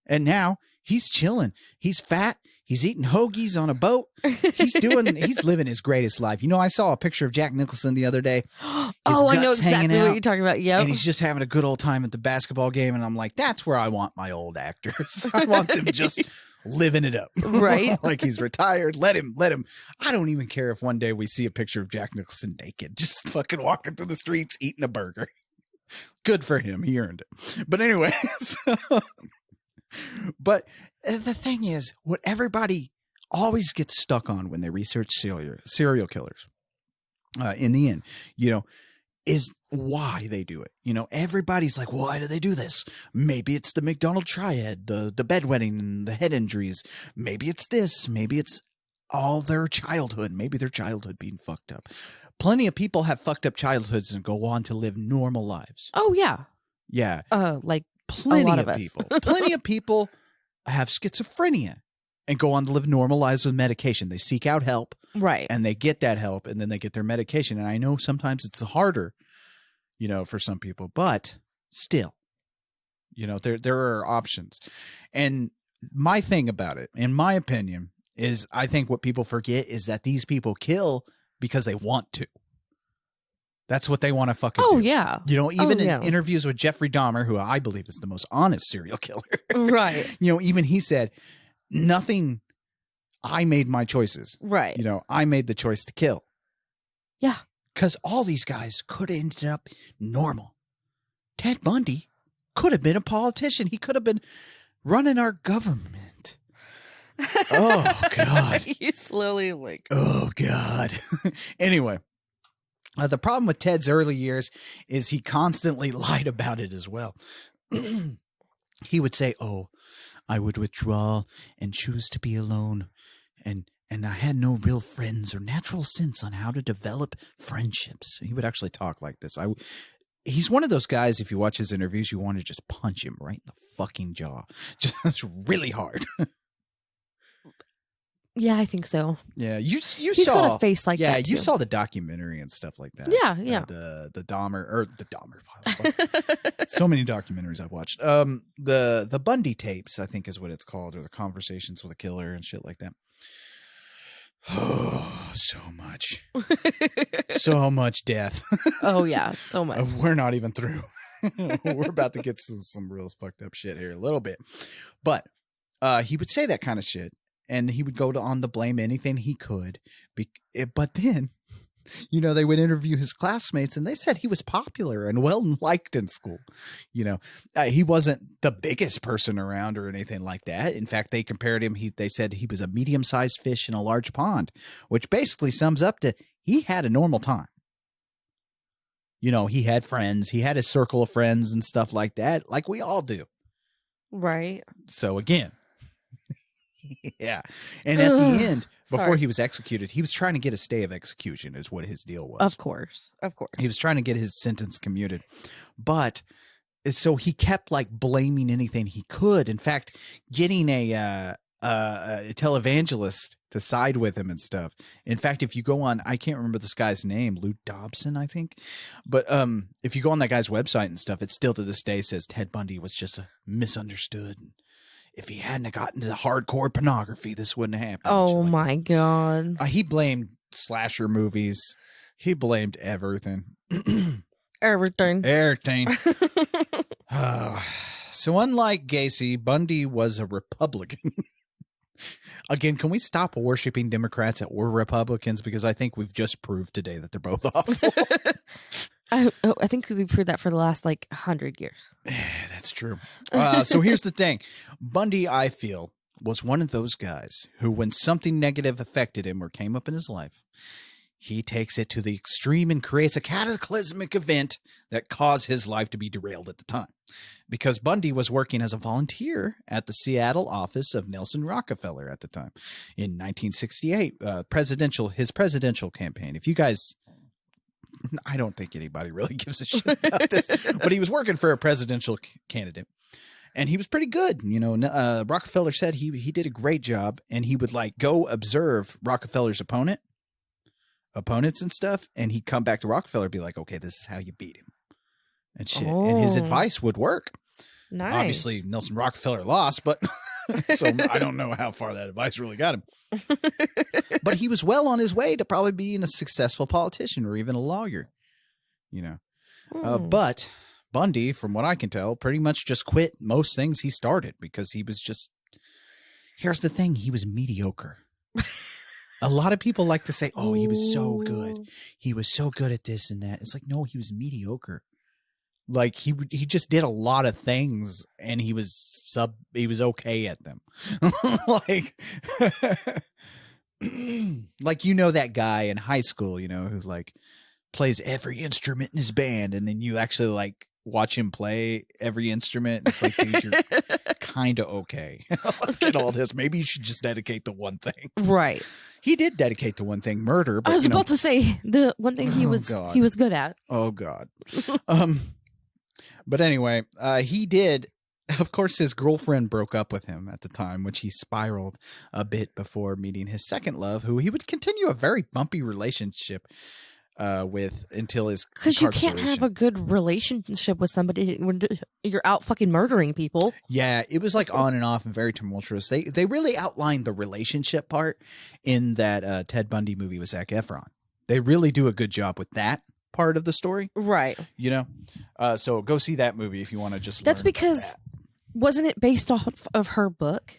And now he's chilling. He's fat. He's eating hoagies on a boat. He's living his greatest life. You know, I saw a picture of Jack Nicholson the other day. I know exactly what you're talking about. Yep. And he's just having a good old time at the basketball game. And I'm like, that's where I want my old actors. I want them just living it up. Right. Like he's retired. Let him. I don't even care if one day we see a picture of Jack Nicholson naked, just fucking walking through the streets, eating a burger. Good for him. He earned it. But anyway, but the thing is, what everybody always gets stuck on when they research serial killers, in the end, you know, is why they do it. You know, everybody's like, why do they do this? Maybe it's the McDonald triad, the bedwetting and the head injuries. Maybe it's this. Maybe it's all their childhood. Maybe their childhood being fucked up. Plenty of people have fucked up childhoods and go on to live normal lives. Oh, yeah. Yeah. Like plenty a lot of us. people. Plenty of people have schizophrenia and go on to live normal lives with medication. They seek out help. Right. And they get that help, and then they get their medication. And I know sometimes it's harder, you know, for some people, but still, you know, there are options. And my thing about it, in my opinion, is I think what people forget is that these people kill because they want to. That's what they want to fucking do. Yeah. You know, even in interviews with Jeffrey Dahmer, who I believe is the most honest serial killer. Right. You know, even he said, nothing, I made my choices. Right. You know, I made the choice to kill. Yeah. Because all these guys could have ended up normal. Ted Bundy could have been a politician. He could have been running our government. Oh, God. You slowly like. Oh, God. Anyway, the problem with Ted's early years is he constantly lied about it as well. He would say, oh, I would withdraw and choose to be alone and And I had no real friends or natural sense on how to develop friendships. He would actually talk like this. He's one of those guys, if you watch his interviews, you want to just punch him right in the fucking jaw. Just really hard. Yeah, I think so. Yeah, you He's saw got a face like yeah, that. you too. saw the documentary and stuff like that. Yeah. The Dahmer files. Fuck. So many documentaries I've watched. The Bundy tapes, I think is what it's called, or the Conversations with a Killer and shit like that. Oh, so much. So much death. Oh yeah, so much. We're not even through. We're about to get some real fucked up shit here a little bit. But he would say that kind of shit. And he would go on to blame anything he could. But then, they would interview his classmates and they said he was popular and well liked in school. He wasn't the biggest person around or anything like that. In fact, they compared him. They said he was a medium-sized fish in a large pond, which basically sums up to he had a normal time. He had friends. He had a circle of friends and stuff like that, like we all do. Right. So again, yeah. And at the end, before Sorry. he was executed, he was trying to get a stay of execution is what his deal was. Of course. He was trying to get his sentence commuted. But so he kept like blaming anything he could. In fact, getting a televangelist to side with him and stuff. In fact, if you go on, I can't remember this guy's name, Lou Dobson, I think. But if you go on that guy's website and stuff, it still to this day says Ted Bundy was just misunderstood. If he hadn't gotten into hardcore pornography, this wouldn't have happened. Oh my God. He blamed slasher movies. He blamed everything. Everything. Everything. So unlike Gacy, Bundy was a Republican. Again, can we stop worshiping Democrats that were Republicans? Because I think we've just proved today that they're both awful. I think we've proved that for the last 100 years. That's true. So here's the thing. Bundy, I feel, was one of those guys who, when something negative affected him or came up in his life, he takes it to the extreme and creates a cataclysmic event that caused his life to be derailed at the time. Because Bundy was working as a volunteer at the Seattle office of Nelson Rockefeller at the time in 1968, his presidential campaign. If you guys... I don't think anybody really gives a shit about this, but he was working for a presidential candidate and he was pretty good. Rockefeller said he did a great job, and he would go observe Rockefeller's opponents and stuff. And he'd come back to Rockefeller and be like, okay, this is how you beat him and shit. Oh. And his advice would work. Nice. Obviously Nelson Rockefeller lost, but so I don't know how far that advice really got him. But he was well on his way to probably being a successful politician or even a lawyer, But Bundy, from what I can tell, pretty much just quit most things he started because he was just, here's the thing, he was mediocre. A lot of people like to say, oh, he was so good. He was so good at this and that. It's like, no, he was mediocre. He just did a lot of things and he was okay at them. That guy in high school, who plays every instrument in his band, and then you actually watch him play every instrument. It's like, dude, you're kind of okay. Look at all this. Maybe you should just dedicate to one thing. Right. He did dedicate to one thing, murder. But, I was about to say the one thing he was good at. Oh God. But anyway, he did. Of course, his girlfriend broke up with him at the time, which he spiraled a bit before meeting his second love, who he would continue a very bumpy relationship with until his because you can't have a good relationship with somebody when you're out fucking murdering people. Yeah, it was on and off and very tumultuous. They really outlined the relationship part in that Ted Bundy movie with Zac Efron. They really do a good job with that part of the story, right? So go see that movie if you want to just. That's because wasn't it based off of her book?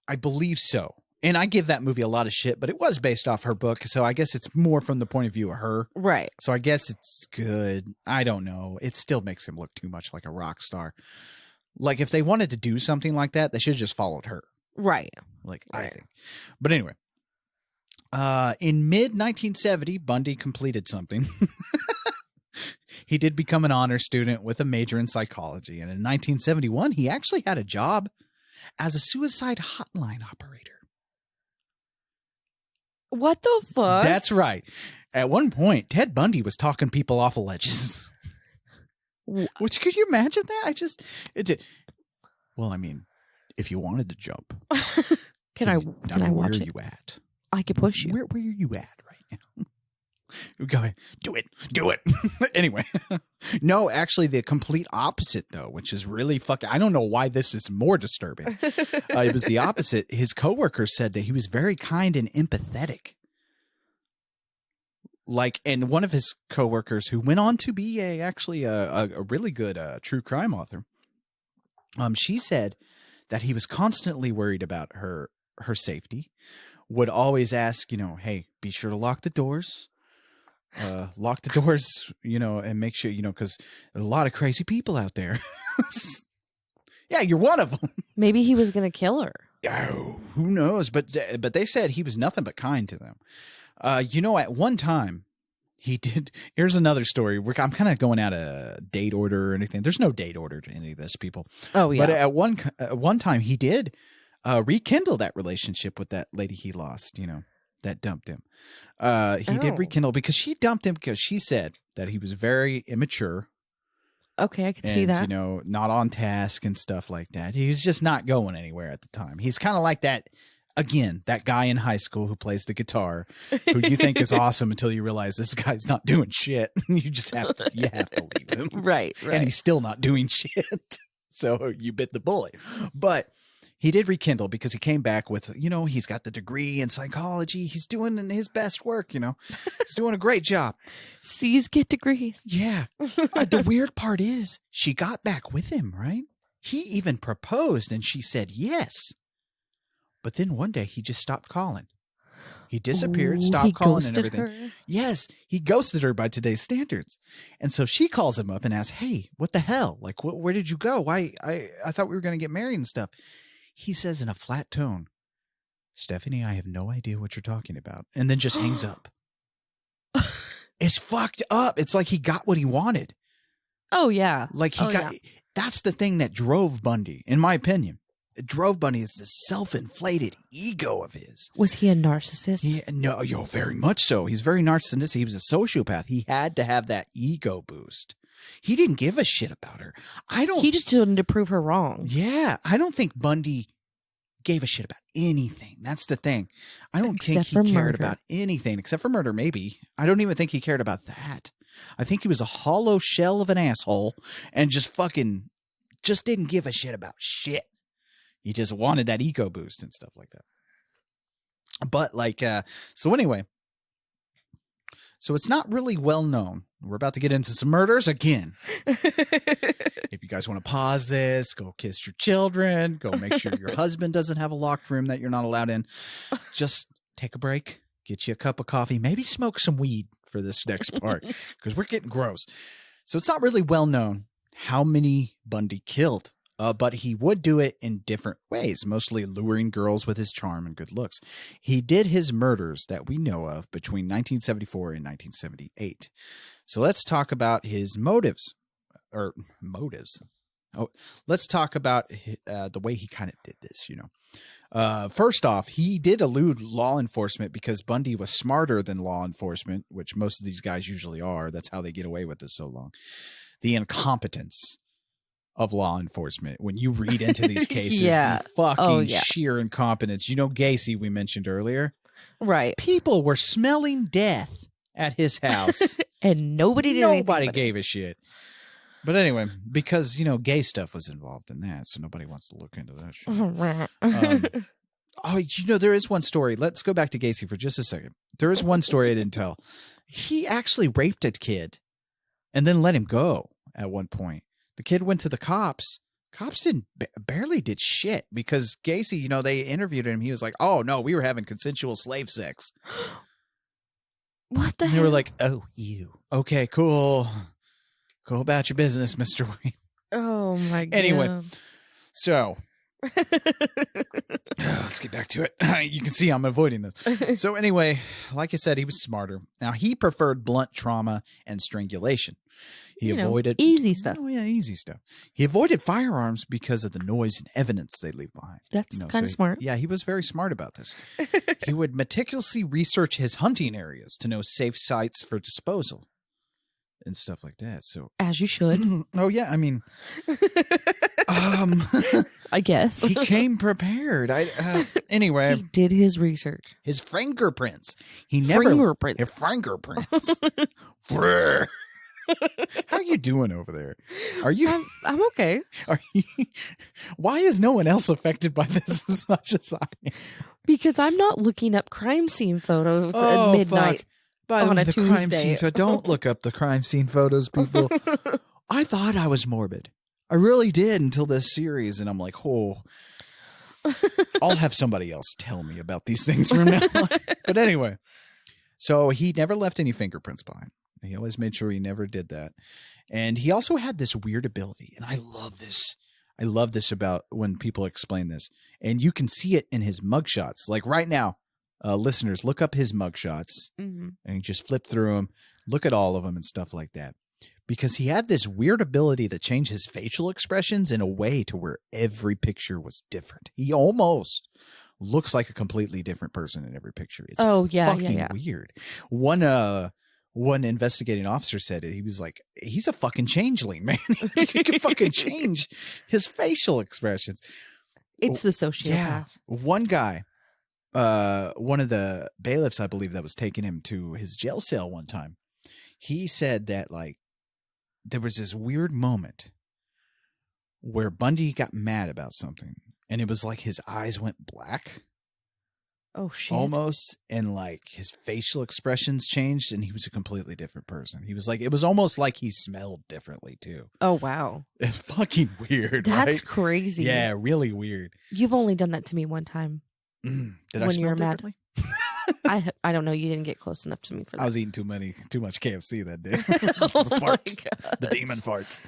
I believe so. And I give that movie a lot of shit, but it was based off her book. So I guess it's more from the point of view of her. Right. So I guess it's good. I don't know. It still makes him look too much like a rock star. If they wanted to do something like that, they should have just followed her. Right. I think. But anyway, in mid-1970, Bundy completed something. He did become an honor student with a major in psychology. And in 1971, he actually had a job as a suicide hotline operator. What the fuck? That's right. At one point, Ted Bundy was talking people off of ledges. Which, could you imagine that? It did. Well, I mean, if you wanted to jump, can I watch where it? are you at? I could push you. Where are you at right now? Go ahead. Do it. Anyway. No, actually the complete opposite though, which is really fucking, I don't know why this is more disturbing. It was the opposite. His coworker said that he was very kind and empathetic. Like, and one of his coworkers who went on to be a really good true crime author. She said that he was constantly worried about her safety, would always ask, hey, be sure to lock the doors, and make sure, because there's a lot of crazy people out there. Yeah, you're one of them. Maybe he was going to kill her. Oh, who knows? But they said he was nothing but kind to them. At one time, he did. Here's another story. I'm kind of going out of date order or anything. There's no date order to any of this, people. Oh, yeah. But at one time, he did rekindle that relationship with that lady he lost, that dumped him. He did rekindle because she dumped him because she said that he was very immature. Okay, I can see that. Not on task and stuff like that. He was just not going anywhere at the time. He's kind of like that. Again, that guy in high school who plays the guitar, who you think is awesome until you realize this guy's not doing shit. You just have to leave him. Right. And he's still not doing shit. So you bit the bullet. But he did rekindle because he came back with, he's got the degree in psychology. He's doing his best work, He's doing a great job. C's get degrees. Yeah. The weird part is she got back with him, right? He even proposed and she said yes. But then one day he just stopped calling. He disappeared, stopped calling and everything. Her? Yes, he ghosted her by today's standards. And so she calls him up and asks, hey, what the hell? Like, where did you go? Why? I thought we were going to get married and stuff. He says in a flat tone, Stephanie, I have no idea what you're talking about. And then just hangs up. It's fucked up. It's like he got what he wanted. Oh, yeah. Like that's the thing that drove Bundy, in my opinion. It drove Bundy is the self-inflated ego of his. Was he a narcissist? No, very much so. He's very narcissistic. He was a sociopath. He had to have that ego boost. He didn't give a shit about her. He just wanted to prove her wrong. Yeah, I don't think Bundy gave a shit about anything. That's the thing. I don't think he cared about anything except for murder, maybe. I don't even think he cared about that. I think he was a hollow shell of an asshole and just didn't give a shit about shit. He just wanted that ego boost and stuff like that. But so anyway, so it's not really well known. We're about to get into some murders again. If you guys want to pause this, go kiss your children, go make sure your husband doesn't have a locked room that you're not allowed in. Just take a break, get you a cup of coffee, maybe smoke some weed for this next part because we're getting gross. So it's not really well known how many Bundy killed. But he would do it in different ways, mostly luring girls with his charm and good looks. He did his murders that we know of between 1974 and 1978. So let's talk about his motives. Oh, let's talk about the way he kind of did this, First off, he did elude law enforcement because Bundy was smarter than law enforcement, which most of these guys usually are. That's how they get away with this so long. The incompetence of law enforcement. When you read into these cases, the fucking sheer incompetence. Gacy, we mentioned earlier. Right. People were smelling death at his house. And nobody gave a shit. But anyway, because, gay stuff was involved in that, so nobody wants to look into that shit. There is one story. Let's go back to Gacy for just a second. There is one story I didn't tell. He actually raped a kid and then let him go at one point. The kid went to the cops. Cops barely did shit because Gacy, they interviewed him. He was like, oh, no, we were having consensual slave sex. What the hell? They were like, oh, you. Okay, cool. Go about your business, Mr. Wayne. Oh, my God. Anyway, so let's get back to it. You can see I'm avoiding this. So anyway, like I said, he was smarter. Now, he preferred blunt trauma and strangulation. He avoided easy stuff. Oh, yeah, easy stuff. He avoided firearms because of the noise and evidence they leave behind. That's kind of smart. Yeah, he was very smart about this. He would meticulously research his hunting areas to know safe sites for disposal and stuff like that. So, as you should. Oh yeah, I mean, I guess he came prepared. Anyway, he did his research. his fingerprints. He never Fingerprints. His fingerprints. How are you doing over there? Are you? I'm okay. Are you? Why is no one else affected by this as much as I am? Because I'm not looking up crime scene photos Oh, at midnight. fuck. By the on way, a the crime Tuesday. scene. Don't look up the crime scene photos, people. I thought I was morbid. I really did until this series, and I'm like, oh, I'll have somebody else tell me about these things from now on. But anyway, so he never left any fingerprints behind. He always made sure he never did that. And he also had this weird ability, and I love this. I love this about when people explain this. And you can see it in his mugshots. Like right now, listeners, look up his mugshots and just flip through them, look at all of them and stuff like that. Because he had this weird ability to change his facial expressions in a way to where every picture was different. He almost looks like a completely different person in every picture. It's fucking weird. One investigating officer said it. He was like, he's a fucking changeling, man. He can fucking change his facial expressions. It's the sociopath. Yeah. One guy, one of the bailiffs, I believe, that was taking him to his jail cell one time, he said that, like, there was this weird moment where Bundy got mad about something, and it was like his eyes went black. Oh, shit. Almost, and like his facial expressions changed, and he was a completely different person. He was like, it was almost like he smelled differently too. Oh, wow. It's fucking weird. That's right? crazy. Yeah, really weird. You've only done that to me one time. Did I When smell you were mad. differently? I don't know. You didn't get close enough to me for that. I was eating too much KFC that day. Oh The my farts, gosh. the demon farts.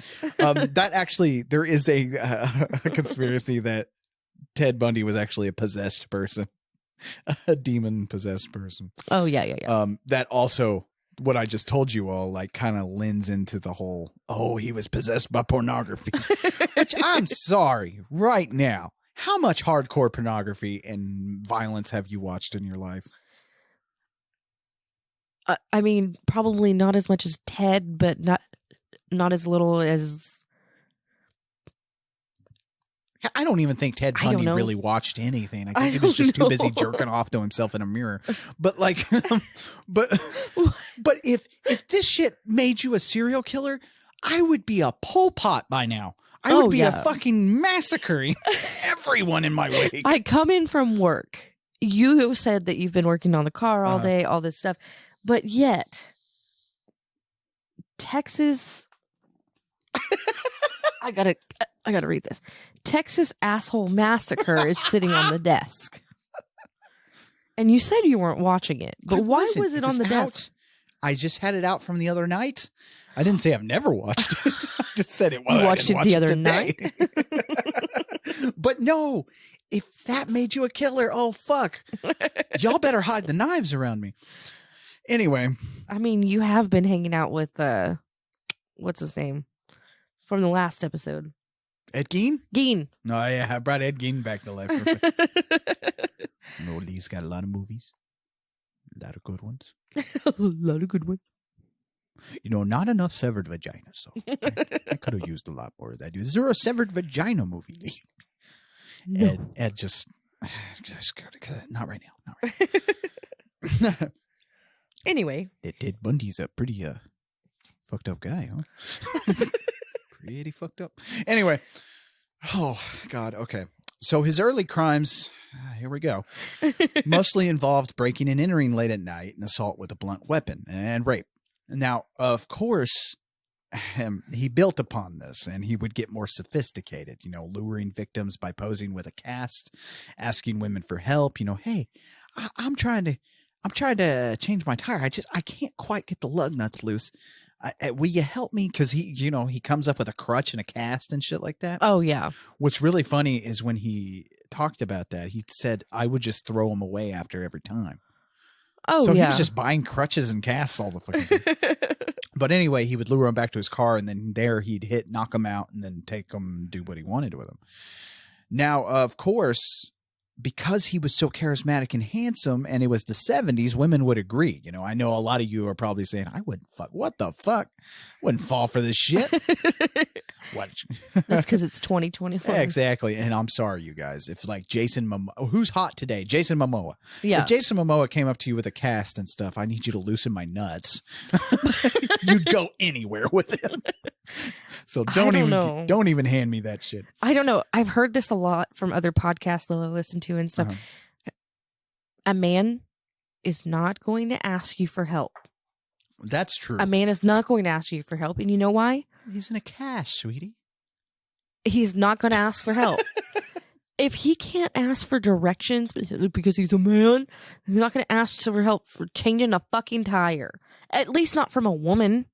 That actually, there is a conspiracy that Ted Bundy was actually a possessed person. A demon possessed person. Oh, yeah. That also, what I just told you all, like, kind of lends into the whole, he was possessed by pornography. Which, I'm sorry, right now, how much hardcore pornography and violence have you watched in your life? I mean, probably not as much as Ted, but not as little as... I don't even think Ted I don't Bundy know. really watched anything. I think he was just too busy jerking off to himself in a mirror. But like, but if this shit made you a serial killer, I would be a Pol Pot by now. I would be a fucking massacring everyone in my wake. I come in from work. You said that you've been working on the car all day, all this stuff, but yet Texas. I gotta read this. Texas Asshole Massacre is sitting on the desk. And you said you weren't watching it, but why was it on the desk? I just had it out from the other night. I didn't say I've never watched it. I just said it. Well, You watched it the other night? But no, if that made you a killer, oh fuck, y'all better hide the knives around me. Anyway, I mean, you have been hanging out with what's his name from the last episode? Ed Gein? Gein. No, yeah, I brought Ed Gein back to life. No, Lee's got a lot of movies, a lot of good ones. A lot of good ones. You know, not enough severed vagina, so I could have used a lot more of that. Is there a severed vagina movie, Lee? No. Ed just not right now. Not right now. Anyway. Ted Bundy's a pretty fucked up guy, huh? Pretty fucked up. Anyway. Oh, God. Okay. So his early crimes, here we go, mostly involved breaking and entering late at night and assault with a blunt weapon and rape. Now, of course, he built upon this and he would get more sophisticated, you know, luring victims by posing with a cast, asking women for help, you know, hey, I'm trying to change my tire. I can't quite get the lug nuts loose. Will you help me? Because he comes up with a crutch and a cast and shit like that. Oh, yeah. What's really funny is when he talked about that, he said, I would just throw them away after every time. Oh, so yeah. he was just buying crutches and casts all the fucking time. But anyway, he would lure him back to his car, and then he'd knock him out, and then take him, do what he wanted with him. Now, of course, because he was so charismatic and handsome, and it was the 70s, women would agree. I know a lot of you are probably saying, I wouldn't fuck. What the fuck? Wouldn't fall for this shit. What? That's because it's 2021. Yeah, exactly. And I'm sorry, you guys. If like Jason Momoa, who's hot today? Jason Momoa. Yeah. If Jason Momoa came up to you with a cast and stuff, I need you to loosen my nuts. You'd go anywhere with him. So don't even hand me that shit. I don't know. I've heard this a lot from other podcasts that I listen to and stuff. A man is not going to ask you for help. That's true. A man is not going to ask you for help. And you know why? He's in a cash, sweetie. He's not going to ask for help. If he can't ask for directions because he's a man, he's not going to ask for help for changing a fucking tire. At least not from a woman.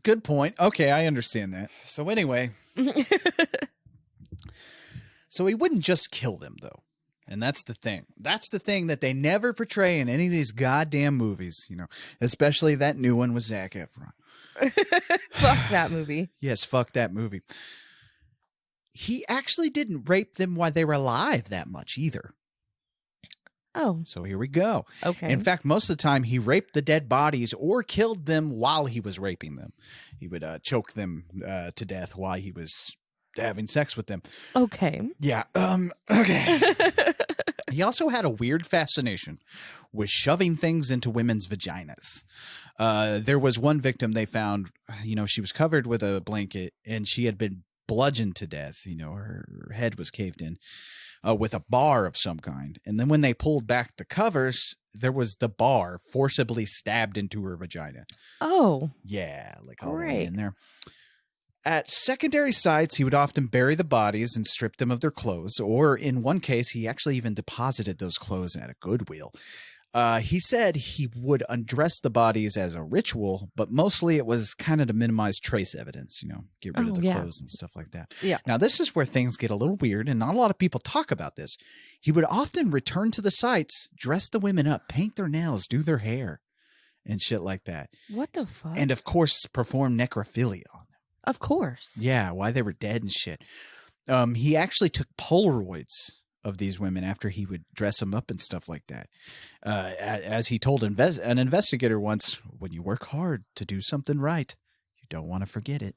Good point. Okay, I understand that. So anyway. So he wouldn't just kill them, though. And that's the thing. That's the thing that they never portray in any of these goddamn movies, especially that new one with Zac Efron. Fuck that movie. Yes, fuck that movie. He actually didn't rape them while they were alive that much either. Oh. So here we go. Okay. In fact, most of the time he raped the dead bodies or killed them while he was raping them. He would choke them to death while he was having sex with them. Okay. Yeah. Okay. He also had a weird fascination with shoving things into women's vaginas. There was one victim they found, she was covered with a blanket and she had been bludgeoned to death. Her head was caved in with a bar of some kind. And then when they pulled back the covers, there was the bar forcibly stabbed into her vagina. Oh. Yeah, like all the way in there. At secondary sites, he would often bury the bodies and strip them of their clothes, or in one case, he actually even deposited those clothes at a Goodwill. He said he would undress the bodies as a ritual, but mostly it was kind of to minimize trace evidence, get rid of the clothes and stuff like that. Yeah. Now, this is where things get a little weird, and not a lot of people talk about this. He would often return to the sites, dress the women up, paint their nails, do their hair, and shit like that. What the fuck? And, of course, perform necrophilia on them. Of course. Yeah, why they were dead and shit. He actually took Polaroids of these women after he would dress them up and stuff like that. As he told an investigator once, when you work hard to do something right, you don't want to forget it.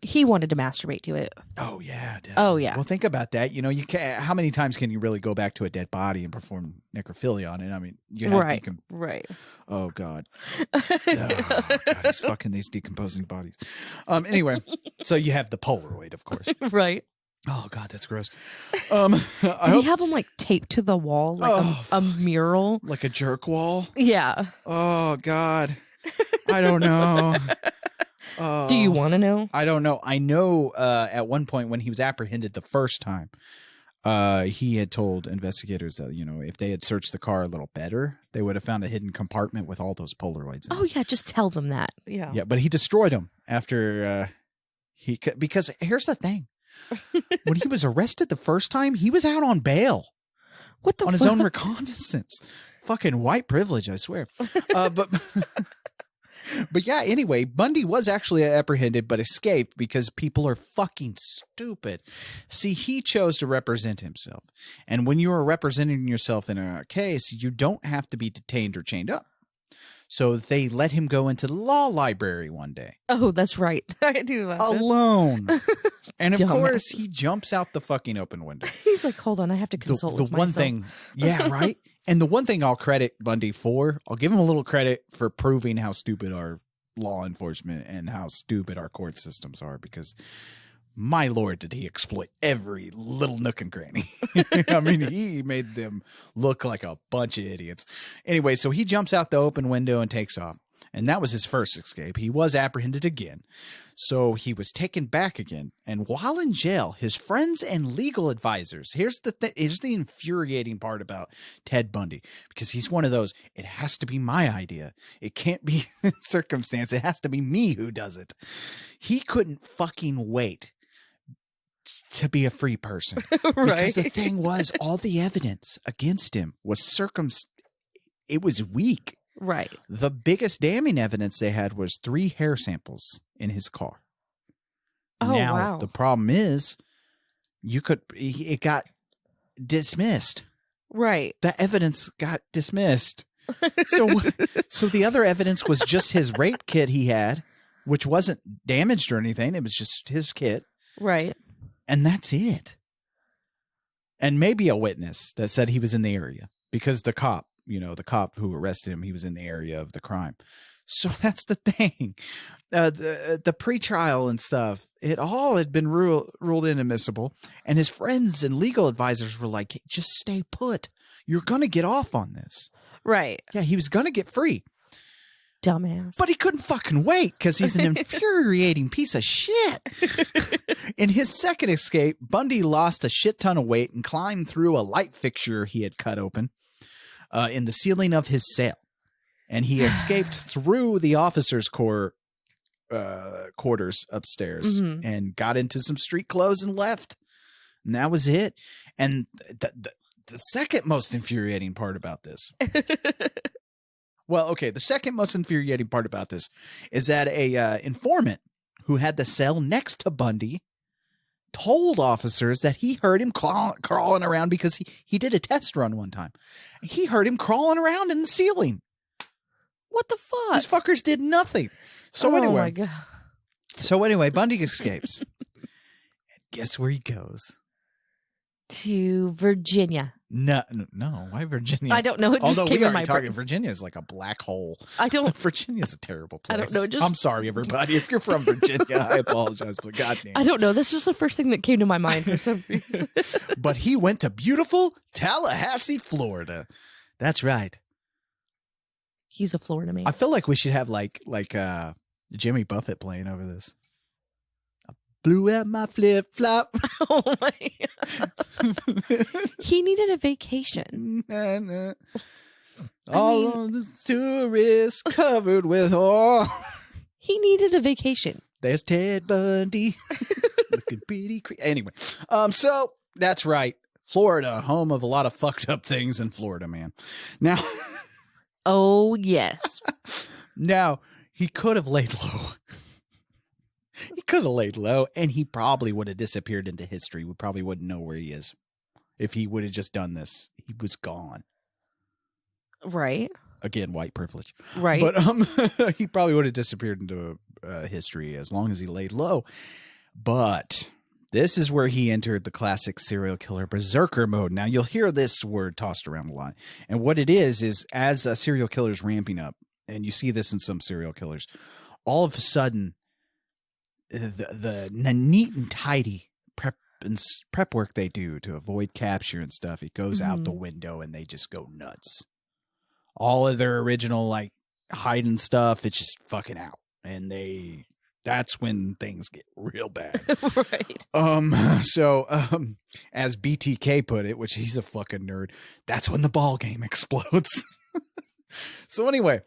He wanted to masturbate to it. Oh, yeah. Definitely. Oh, yeah. Well, think about that. You can't, how many times can you really go back to a dead body and perform necrophilia on it? I mean, you have right. Oh, God. Oh, God, he's fucking these decomposing bodies. Anyway, so you have the Polaroid, of course. Right. Oh, God, that's gross. Did he have them like taped to the wall like a mural? Like a jerk wall? Yeah. Oh, God. I don't know. Do you want to know? I don't know. I know at one point when he was apprehended the first time, he had told investigators that, if they had searched the car a little better, they would have found a hidden compartment with all those Polaroids in it. Yeah. Just tell them that. Yeah. Yeah, but he destroyed them after because here's the thing. When he was arrested the first time, he was out on bail. What the fuck? On his own recognizance. Fucking white privilege, I swear. But yeah, anyway, Bundy was actually apprehended but escaped because people are fucking stupid. See, he chose to represent himself. And when you are representing yourself in a case, you don't have to be detained or chained up. So they let him go into the law library one day. Oh, that's right. I do love this. Alone. And of Dumbass. course, he jumps out the fucking open window. He's like, hold on, I have to consult the with one myself. thing, yeah, right. And the one thing I'll credit Bundy for, I'll give him a little credit for proving how stupid our law enforcement and how stupid our court systems are, because my Lord, did he exploit every little nook and cranny. I mean, he made them look like a bunch of idiots. Anyway, so he jumps out the open window and takes off. And that was his first escape. He was apprehended again. So he was taken back again. And while in jail, his friends and legal advisors, here's the infuriating part about Ted Bundy, because he's one of those, it has to be my idea. It can't be circumstance. It has to be me who does it. He couldn't fucking wait to be a free person. Right. Because the thing was, all the evidence against him was it was weak. Right. The biggest damning evidence they had was 3 hair samples in his car. Oh, now, wow. the problem is, it got dismissed. Right. The evidence got dismissed. So the other evidence was just his rape kit he had, which wasn't damaged or anything. It was just his kit. Right. And that's it. And maybe a witness that said he was in the area, because the cop who arrested him, he was in the area of the crime. So that's the thing. The pretrial and stuff, it all had been ruled inadmissible. And his friends and legal advisors were like, just stay put. You're going to get off on this. Right. Yeah, he was going to get free. Dumbass. But he couldn't fucking wait because he's an infuriating piece of shit. In his second escape, Bundy lost a shit ton of weight and climbed through a light fixture he had cut open in the ceiling of his cell. And he escaped through the officers' quarters upstairs and got into some street clothes and left. And that was it. And the second most infuriating part about this. Well, okay, the second most infuriating part about this is that a informant who had the cell next to Bundy told officers that he heard him crawling around because he did a test run one time. He heard him crawling around in the ceiling. What the fuck? These fuckers did nothing. So Oh my God. anyway, Bundy escapes. And guess where he goes? To Virginia. No. Why Virginia? I don't know. It just Although came we in are my talking, brain. Virginia is like a black hole. I don't. Virginia's a terrible place. I don't know, just- I'm sorry, everybody. If you're from Virginia, I apologize, but goddamn. I don't know. That's just the first thing that came to my mind for some reason. But he went to beautiful Tallahassee, Florida. That's right. He's a Florida man. I feel like we should have like Jimmy Buffett playing over this. I blew out my flip flop. Oh my God. He needed a vacation. All of the tourists covered with oil. He needed a vacation. There's Ted Bundy looking pretty anyway. So that's right. Florida, home of a lot of fucked up things in Florida, man. Now, Oh, yes. now he could have laid low. He could have laid low, and he probably would have disappeared into history. We probably wouldn't know where he is if he would have just done this. He was gone. Right. Again, white privilege. Right. But he probably would have disappeared into history as long as he laid low. But this is where he entered the classic serial killer berserker mode. Now, you'll hear this word tossed around a lot. And what it is as a serial killer is ramping up, and you see this in some serial killers, all of a sudden, the neat and tidy prep work they do to avoid capture and stuff, it goes out the window and they just go nuts. All of their original like hiding stuff, it's just fucking out. And that's when things get real bad. Right. So as BTK put it, which he's a fucking nerd, that's when the ball game explodes. So anyway,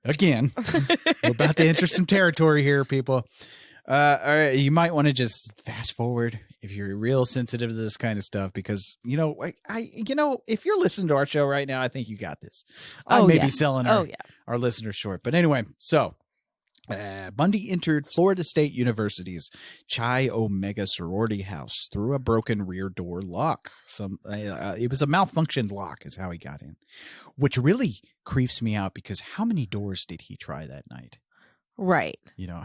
again, we're about to enter some territory here, people. All right, you might want to just fast forward if you're real sensitive to this kind of stuff, because if you're listening to our show right now, I think you got this. I may be selling our listeners short, but anyway, so Bundy entered Florida State University's Chi Omega sorority house through a broken rear door lock. It was a malfunctioned lock, is how he got in, which really creeps me out because how many doors did he try that night? Right.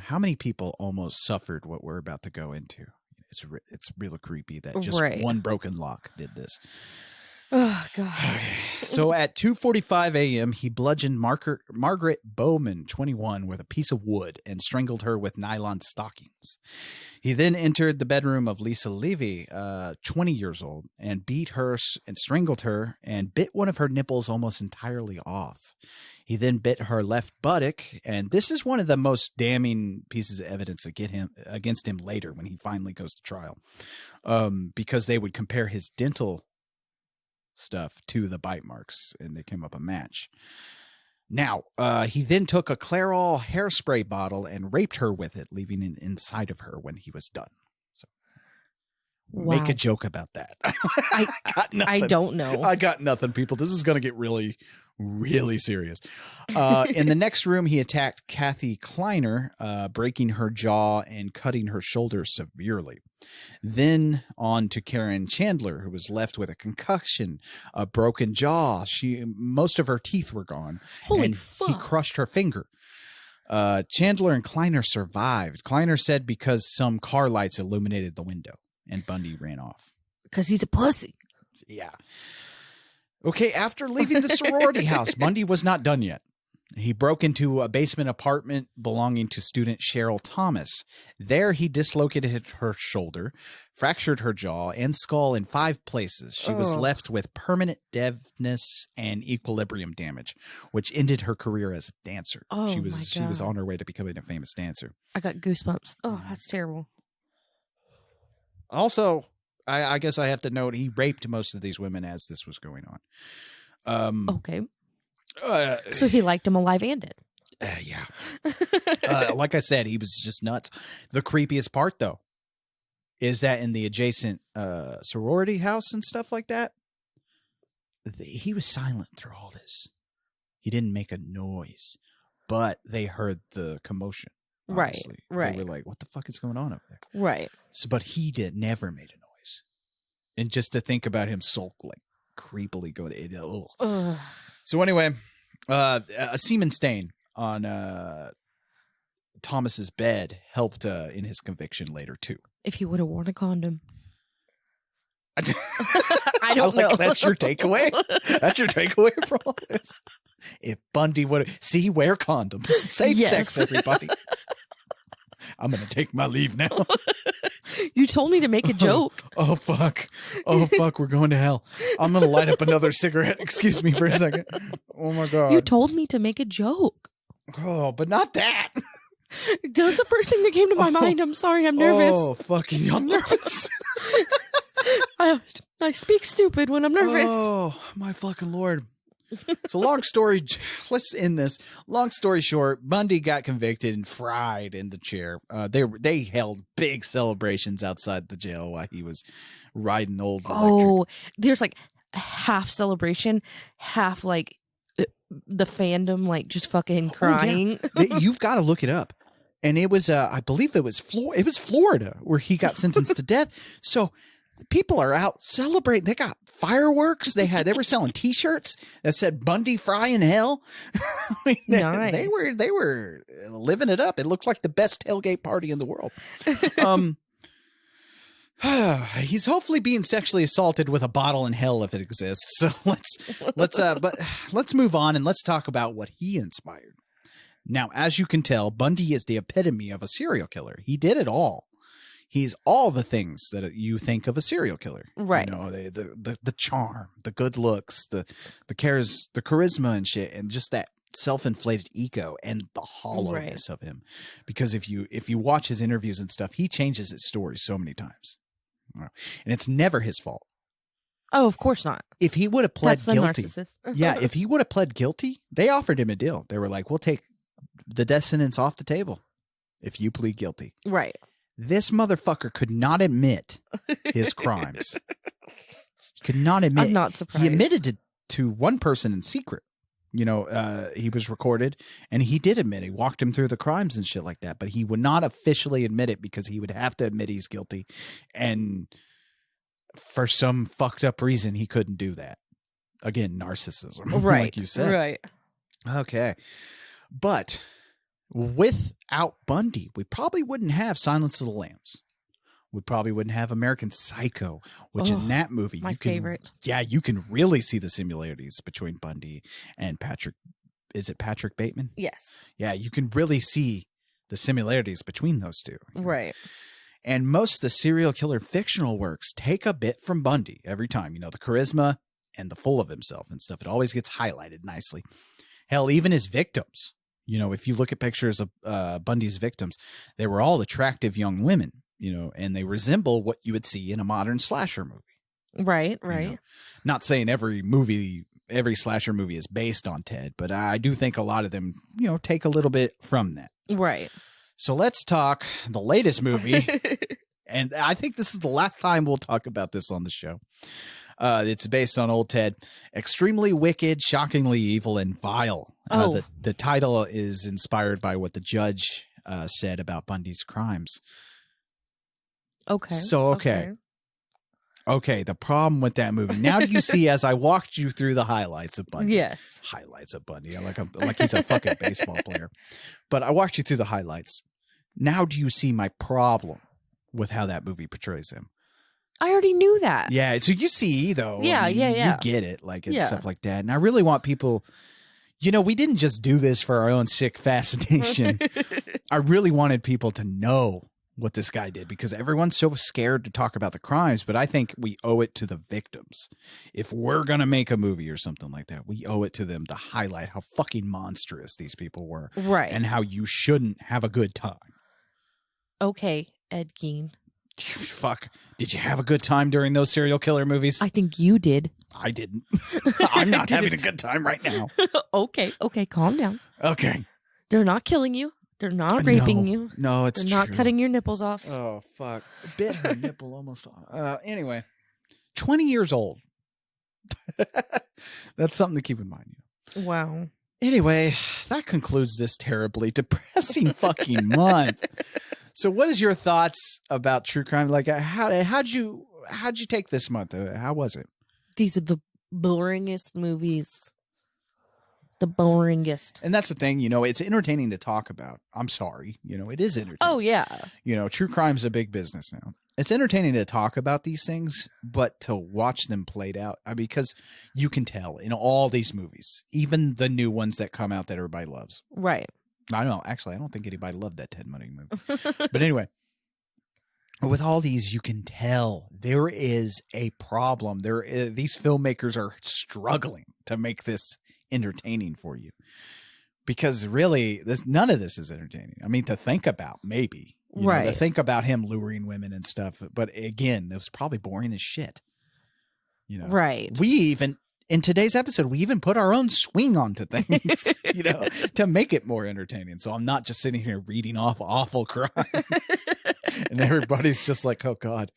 How many people almost suffered what we're about to go into? It's real creepy that just one broken lock did this. Oh God. So at 2:45 a.m., he bludgeoned Margaret Bowman, 21, with a piece of wood and strangled her with nylon stockings. He then entered the bedroom of Lisa Levy, 20 years old, and beat her and strangled her and bit one of her nipples almost entirely off. He then bit her left buttock, and this is one of the most damning pieces of evidence against him later when he finally goes to trial, because they would compare his dental stuff to the bite marks, and they came up a match. Now, he then took a Clairol hairspray bottle and raped her with it, leaving it inside of her when he was done. So, make a joke about that. I got nothing. I don't know. I got nothing, people. This is going to get really, really serious. In the next room, he attacked Kathy Kleiner, breaking her jaw and cutting her shoulder severely. Then on to Karen Chandler, who was left with a concussion, a broken jaw. Most of her teeth were gone. Holy and fuck. He crushed her finger. Chandler and Kleiner survived. Kleiner said because some car lights illuminated the window, and Bundy ran off. Because he's a pussy. Yeah. Okay, after leaving the sorority house, Bundy was not done yet. He broke into a basement apartment belonging to student Cheryl Thomas. There, he dislocated her shoulder, fractured her jaw and skull in 5 places. She was left with permanent deafness and equilibrium damage, which ended her career as a dancer. Oh, she my was God. on her way to becoming a famous dancer. I got goosebumps. Oh, that's terrible. Also, I guess I have to note he raped most of these women as this was going on. Okay. So he liked him alive and dead. Yeah. Like I said, he was just nuts. The creepiest part, though, is that in the adjacent sorority house and stuff like that, he was silent through all this. He didn't make a noise, but they heard the commotion. Obviously. Right. They were like, what the fuck is going on over there? Right. So, but he never made a noise. And just to think about him sulk, like, creepily going, ugh. So anyway, a semen stain on Thomas's bed helped in his conviction later too. If he would have worn a condom. I don't know. That's your takeaway? That's your takeaway from all this? If Bundy would have... wear condoms. Safe sex, everybody. I'm going to take my leave now. You told me to make a joke. Oh, fuck. We're going to hell. I'm going to light up another cigarette. Excuse me for a second. Oh, my God. You told me to make a joke. Oh, but not that. That was the first thing that came to my mind. I'm sorry. I'm nervous. Oh, fucking, I'm nervous. I speak stupid when I'm nervous. Oh, my fucking Lord. So let's end this. Long story short, Bundy got convicted and fried in the chair. They held big celebrations outside the jail while he was riding old electric. Oh, there's like half celebration, half like the fandom, like just fucking crying. Oh, yeah. You've got to look it up. And it was, I believe it was Florida where he got sentenced to death. So people are out celebrating. They got fireworks. They were selling T-shirts that said "Bundy fry in hell." I mean, Nice. They were living it up. It looked like the best tailgate party in the world. He's hopefully being sexually assaulted with a bottle in hell if it exists. So let's move on and let's talk about what he inspired. Now, as you can tell, Bundy is the epitome of a serial killer. He did it all. He's all the things that you think of a serial killer, Right? You know, the charm, the good looks, the charisma and shit, and just that self-inflated ego and the hollowness of him. Because if you watch his interviews and stuff, he changes his story so many times, and it's never his fault. Oh, of course not. If he would have pled That's the guilty, narcissist. yeah, if he would have pled guilty, they offered him a deal. They were like, "We'll take the death sentence off the table if you plead guilty." Right. This motherfucker could not admit his crimes. He could not admit. I'm not surprised. He admitted to one person in secret. You know, he was recorded, and he did admit. He walked him through the crimes and shit like that, but he would not officially admit it because he would have to admit he's guilty. And for some fucked up reason, he couldn't do that. Again, narcissism, Right. like you said. Right. Okay. But without Bundy, we probably wouldn't have Silence of the Lambs. We probably wouldn't have American Psycho, which in that movie, my favorite. Yeah, you can really see the similarities between Bundy and Patrick. Is it Patrick Bateman? Yes. Yeah, you can really see the similarities between those two. Right. And most of the serial killer fictional works take a bit from Bundy every time. The charisma and the full of himself and stuff. It always gets highlighted nicely. Hell, even his victims. If you look at pictures of Bundy's victims, they were all attractive young women, and they resemble what you would see in a modern slasher movie. Right. Not saying every slasher movie is based on Ted, but I do think a lot of them, take a little bit from that. Right. So let's talk the latest movie. And I think this is the last time we'll talk about this on the show. It's based on old Ted. Extremely wicked, shockingly evil, and vile. The title is inspired by what the judge said about Bundy's crimes. Okay. So, okay, the problem with that movie. Now do you see, as I walked you through the highlights of Bundy. Yes. Highlights of Bundy. Like he's a fucking baseball player. But I walked you through the highlights. Now do you see my problem with how that movie portrays him? I already knew that. Yeah, so you see, though. Yeah. You get it, and stuff like that. And I really want people, we didn't just do this for our own sick fascination. I really wanted people to know what this guy did, because everyone's so scared to talk about the crimes, but I think we owe it to the victims. If we're going to make a movie or something like that, we owe it to them to highlight how fucking monstrous these people were. Right. And how you shouldn't have a good time. Okay, Ed Gein. Fuck. Did you have a good time during those serial killer movies? I think you did. I didn't. I'm not having a good time right now. Okay, calm down. Okay. They're not killing you. They're not raping you. No, it's They're not cutting your nipples off. Oh, fuck. Bit her nipple almost off. Anyway, 20 years old. That's something to keep in mind. Wow. Anyway, that concludes this terribly depressing fucking month. So what is your thoughts about true crime? Like, how'd you take this month? How was it? These are the boringest movies. The boringest. And that's the thing, it's entertaining to talk about. I'm sorry. It is entertaining. Oh, yeah. True crime's a big business now. It's entertaining to talk about these things, but to watch them played out. because you can tell in all these movies, even the new ones that come out that everybody loves. Right. I don't know. Actually, I don't think anybody loved that Ted Bundy movie. But anyway, with all these, you can tell there is a problem. These filmmakers are struggling to make this entertaining for you, because really none of this is entertaining. I mean, to think about, maybe to think about him luring women and stuff, but again, it was probably boring as shit. Right. We even in today's episode, we even put our own swing onto things, to make it more entertaining. So I'm not just sitting here reading off awful crimes and everybody's just like, oh God,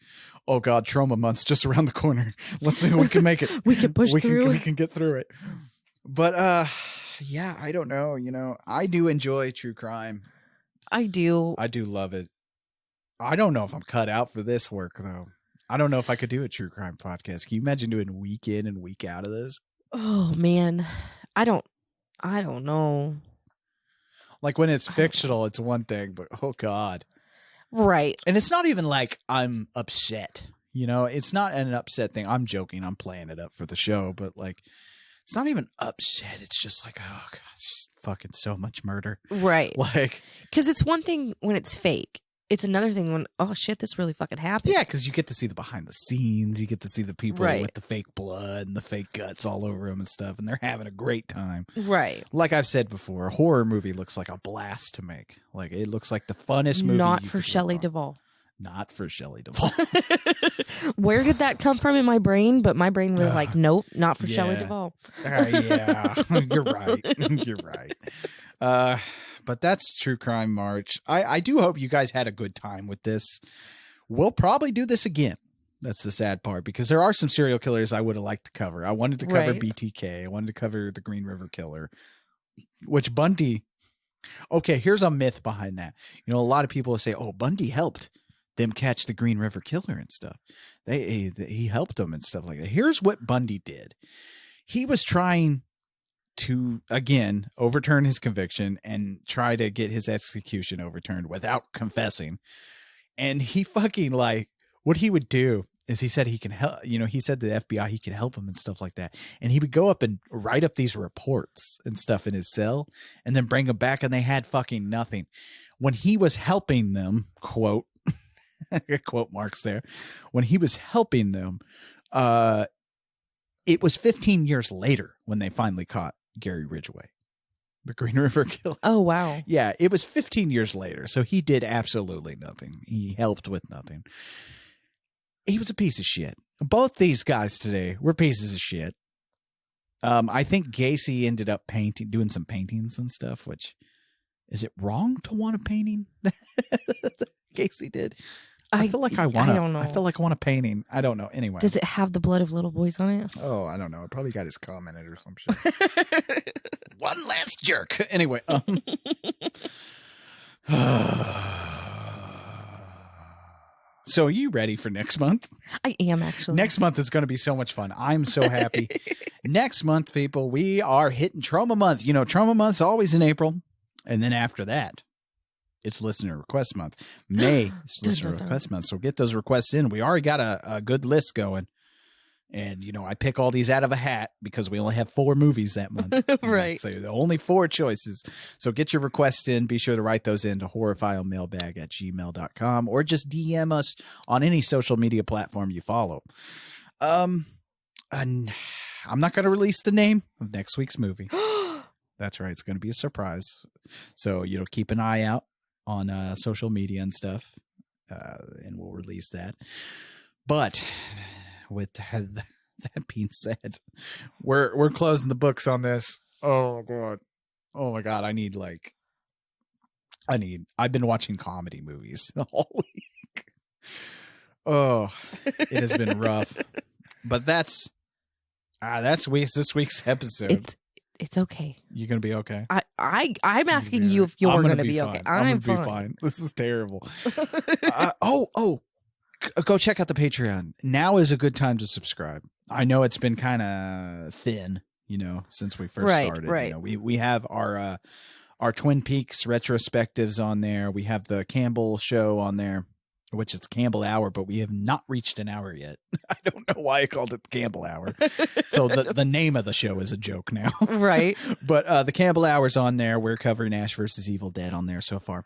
trauma month's just around the corner. Let's see if we can make it. We can push through. We can get through it. But yeah, I don't know. I do enjoy true crime. I do. I do love it. I don't know if I'm cut out for this work though. I don't know if I could do a true crime podcast. Can you imagine doing week in and week out of this? Oh man, I don't know. Like when it's fictional, it's one thing, but oh God. Right. And it's not even like I'm upset. It's not an upset thing. I'm joking. I'm playing it up for the show, but like, it's not even upset. It's just like, oh God, it's just fucking so much murder. Right. Like, because it's one thing when it's fake. It's another thing when, oh shit, this really fucking happened. Yeah, because you get to see the behind the scenes. You get to see the people with the fake blood and the fake guts all over them and stuff, and they're having a great time. Right. Like I've said before, a horror movie looks like a blast to make. Like, it looks like the funnest movie. Not for Shelley Duvall. Not for Shelley Duvall. Where did that come from in my brain? But my brain was like, nope, not for Shelley Duvall. Yeah, you're right. You're right. But that's True Crime March. I do hope you guys had a good time with this. We'll probably do this again. That's the sad part, because there are some serial killers I would have liked to cover. I wanted to cover BTK. I wanted to cover the Green River Killer, which Bundy. Okay, here's a myth behind that. A lot of people say, oh, Bundy helped them catch the Green River Killer and stuff. He helped them and stuff like that. Here's what Bundy did. He was trying to, again, overturn his conviction and try to get his execution overturned without confessing. And he fucking like, what he would do is he said he can help, he said to the FBI he could help him and stuff like that. And he would go up and write up these reports and stuff in his cell and then bring them back, and they had fucking nothing. When he was helping them, quote, quote marks there, when he was helping them, it was 15 years later when they finally caught Gary Ridgway, the Green River Killer. Oh, wow. Yeah, it was 15 years later. So he did absolutely nothing. He helped with nothing. He was a piece of shit. Both these guys today were pieces of shit. I think Gacy ended up doing some paintings and stuff, which, is it wrong to want a painting? Gacy did. I feel like I don't know. I feel like I want a painting. I don't know. Anyway. Does it have the blood of little boys on it? Oh, I don't know. It probably got his comment in it or some shit. One last jerk. Anyway. So are you ready for next month? I am, actually. Next month is going to be so much fun. I'm so happy. Next month, people, we are hitting Trauma Month. Trauma Month's always in April. And then after that, it's Listener Request Month. May is Listener Request Month. So get those requests in. We already got a good list going. And, I pick all these out of a hat because we only have 4 movies that month. Right. So the only 4 choices. So get your requests in. Be sure to write those in to horrorfilemailbag@gmail.com or just DM us on any social media platform you follow. And I'm not going to release the name of next week's movie. That's right. It's going to be a surprise. So, keep an eye out on social media and stuff. And we'll release that. But with that being said, we're closing the books on this. Oh God. Oh my God. I've been watching comedy movies all week. Oh, it has been rough. But that's this week's episode. It's okay. You're gonna be okay. I'm asking you if you're gonna be okay. I'm gonna be fine. This is terrible. Go check out the Patreon. Now is a good time to subscribe. I know it's been kind of thin, since we first started. Right. We have our Twin Peaks retrospectives on there. We have the Campbell show on there, which is Campbell Hour, but we have not reached an hour yet. I don't know why I called it the Campbell Hour. So the name of the show is a joke now. Right. But the Campbell Hour's on there. We're covering Ash vs. Evil Dead on there so far.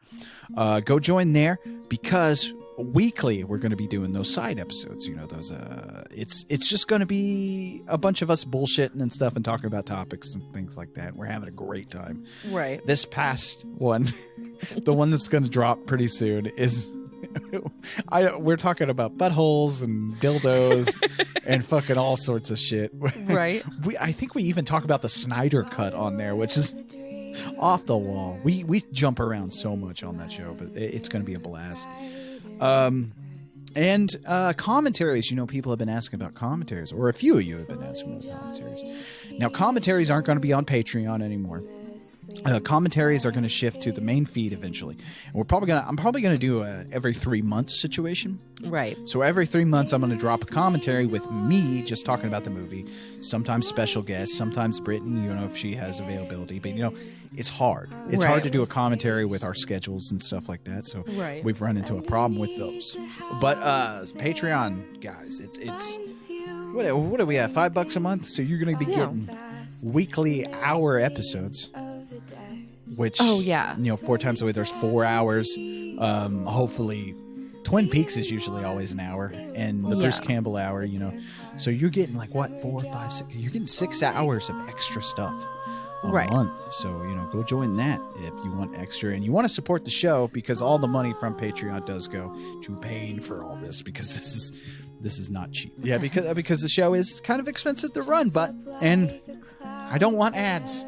Go join there because weekly we're going to be doing those side episodes. Those it's just going to be a bunch of us bullshitting and stuff and talking about topics and things like that. We're having a great time. Right. This past one, the one that's going to drop pretty soon is we're talking about buttholes and dildos and fucking all sorts of shit. Right. I think we even talk about the Snyder Cut on there, which is off the wall. We jump around so much on that show, but it's going to be a blast. And commentaries. People have been asking about commentaries, or a few of you have been asking about commentaries. Now, commentaries aren't going to be on Patreon anymore. Commentaries are going to shift to the main feed eventually. And I'm probably going to do a every 3 months situation. Right. So every 3 months, I'm going to drop a commentary with me just talking about the movie. Sometimes special guests, sometimes Brittany, if she has availability. But, it's hard. It's hard to do a commentary with our schedules and stuff like that. So we've run into a problem with those. But Patreon, guys, it's what do we have? $5 a month? So you're going to be getting weekly hour episodes. Which, 4 times a week, there's 4 hours. Hopefully, Twin Peaks is usually always an hour, and the Bruce Campbell hour, So you're getting 4, 5, 6. You're getting 6 hours of extra stuff a month. So, go join that if you want extra. And you want to support the show because all the money from Patreon does go to paying for all this because this is not cheap. Yeah, because the show is kind of expensive to run, and I don't want ads.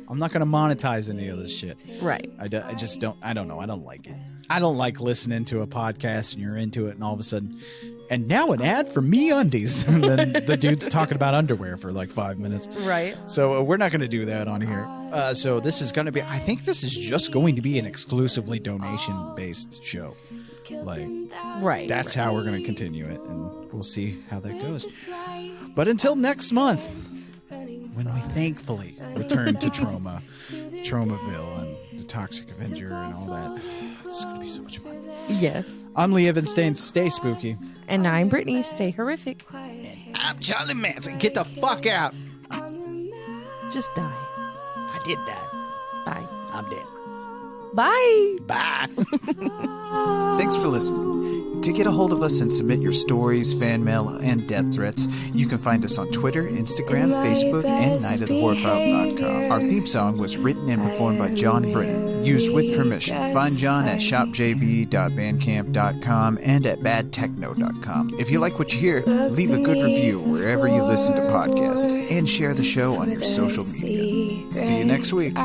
I'm not going to monetize any of this shit. Right. I just don't. I don't know. I don't like it. I don't like listening to a podcast and you're into it and all of a sudden, and now an ad for MeUndies. And then the dude's talking about underwear for 5 minutes. Right. So we're not going to do that on here. So this is going to be, I think this is just going to be an exclusively donation-based show. That's how we're going to continue it. And we'll see how that goes. But until next month, when we thankfully return to Traumaville and the Toxic Avenger and all that. It's going to be so much fun. Yes. I'm Lee Evanstein. Stay spooky. And I'm Brittany. Stay horrific. I'm Charlie Manson. Get the fuck out. Just die. I did that. Bye. I'm dead. Bye. Bye. Thanks for listening. To get a hold of us and submit your stories, fan mail, and death threats, you can find us on Twitter, Instagram, Facebook, and nightofthehorrorfile.com. Our theme song was written and performed by John Brennan, used with permission. Find John at shopjb.bandcamp.com and at badtechno.com. If you like what you hear, leave a good review wherever you listen to podcasts, and share the show on your social media. See you next week.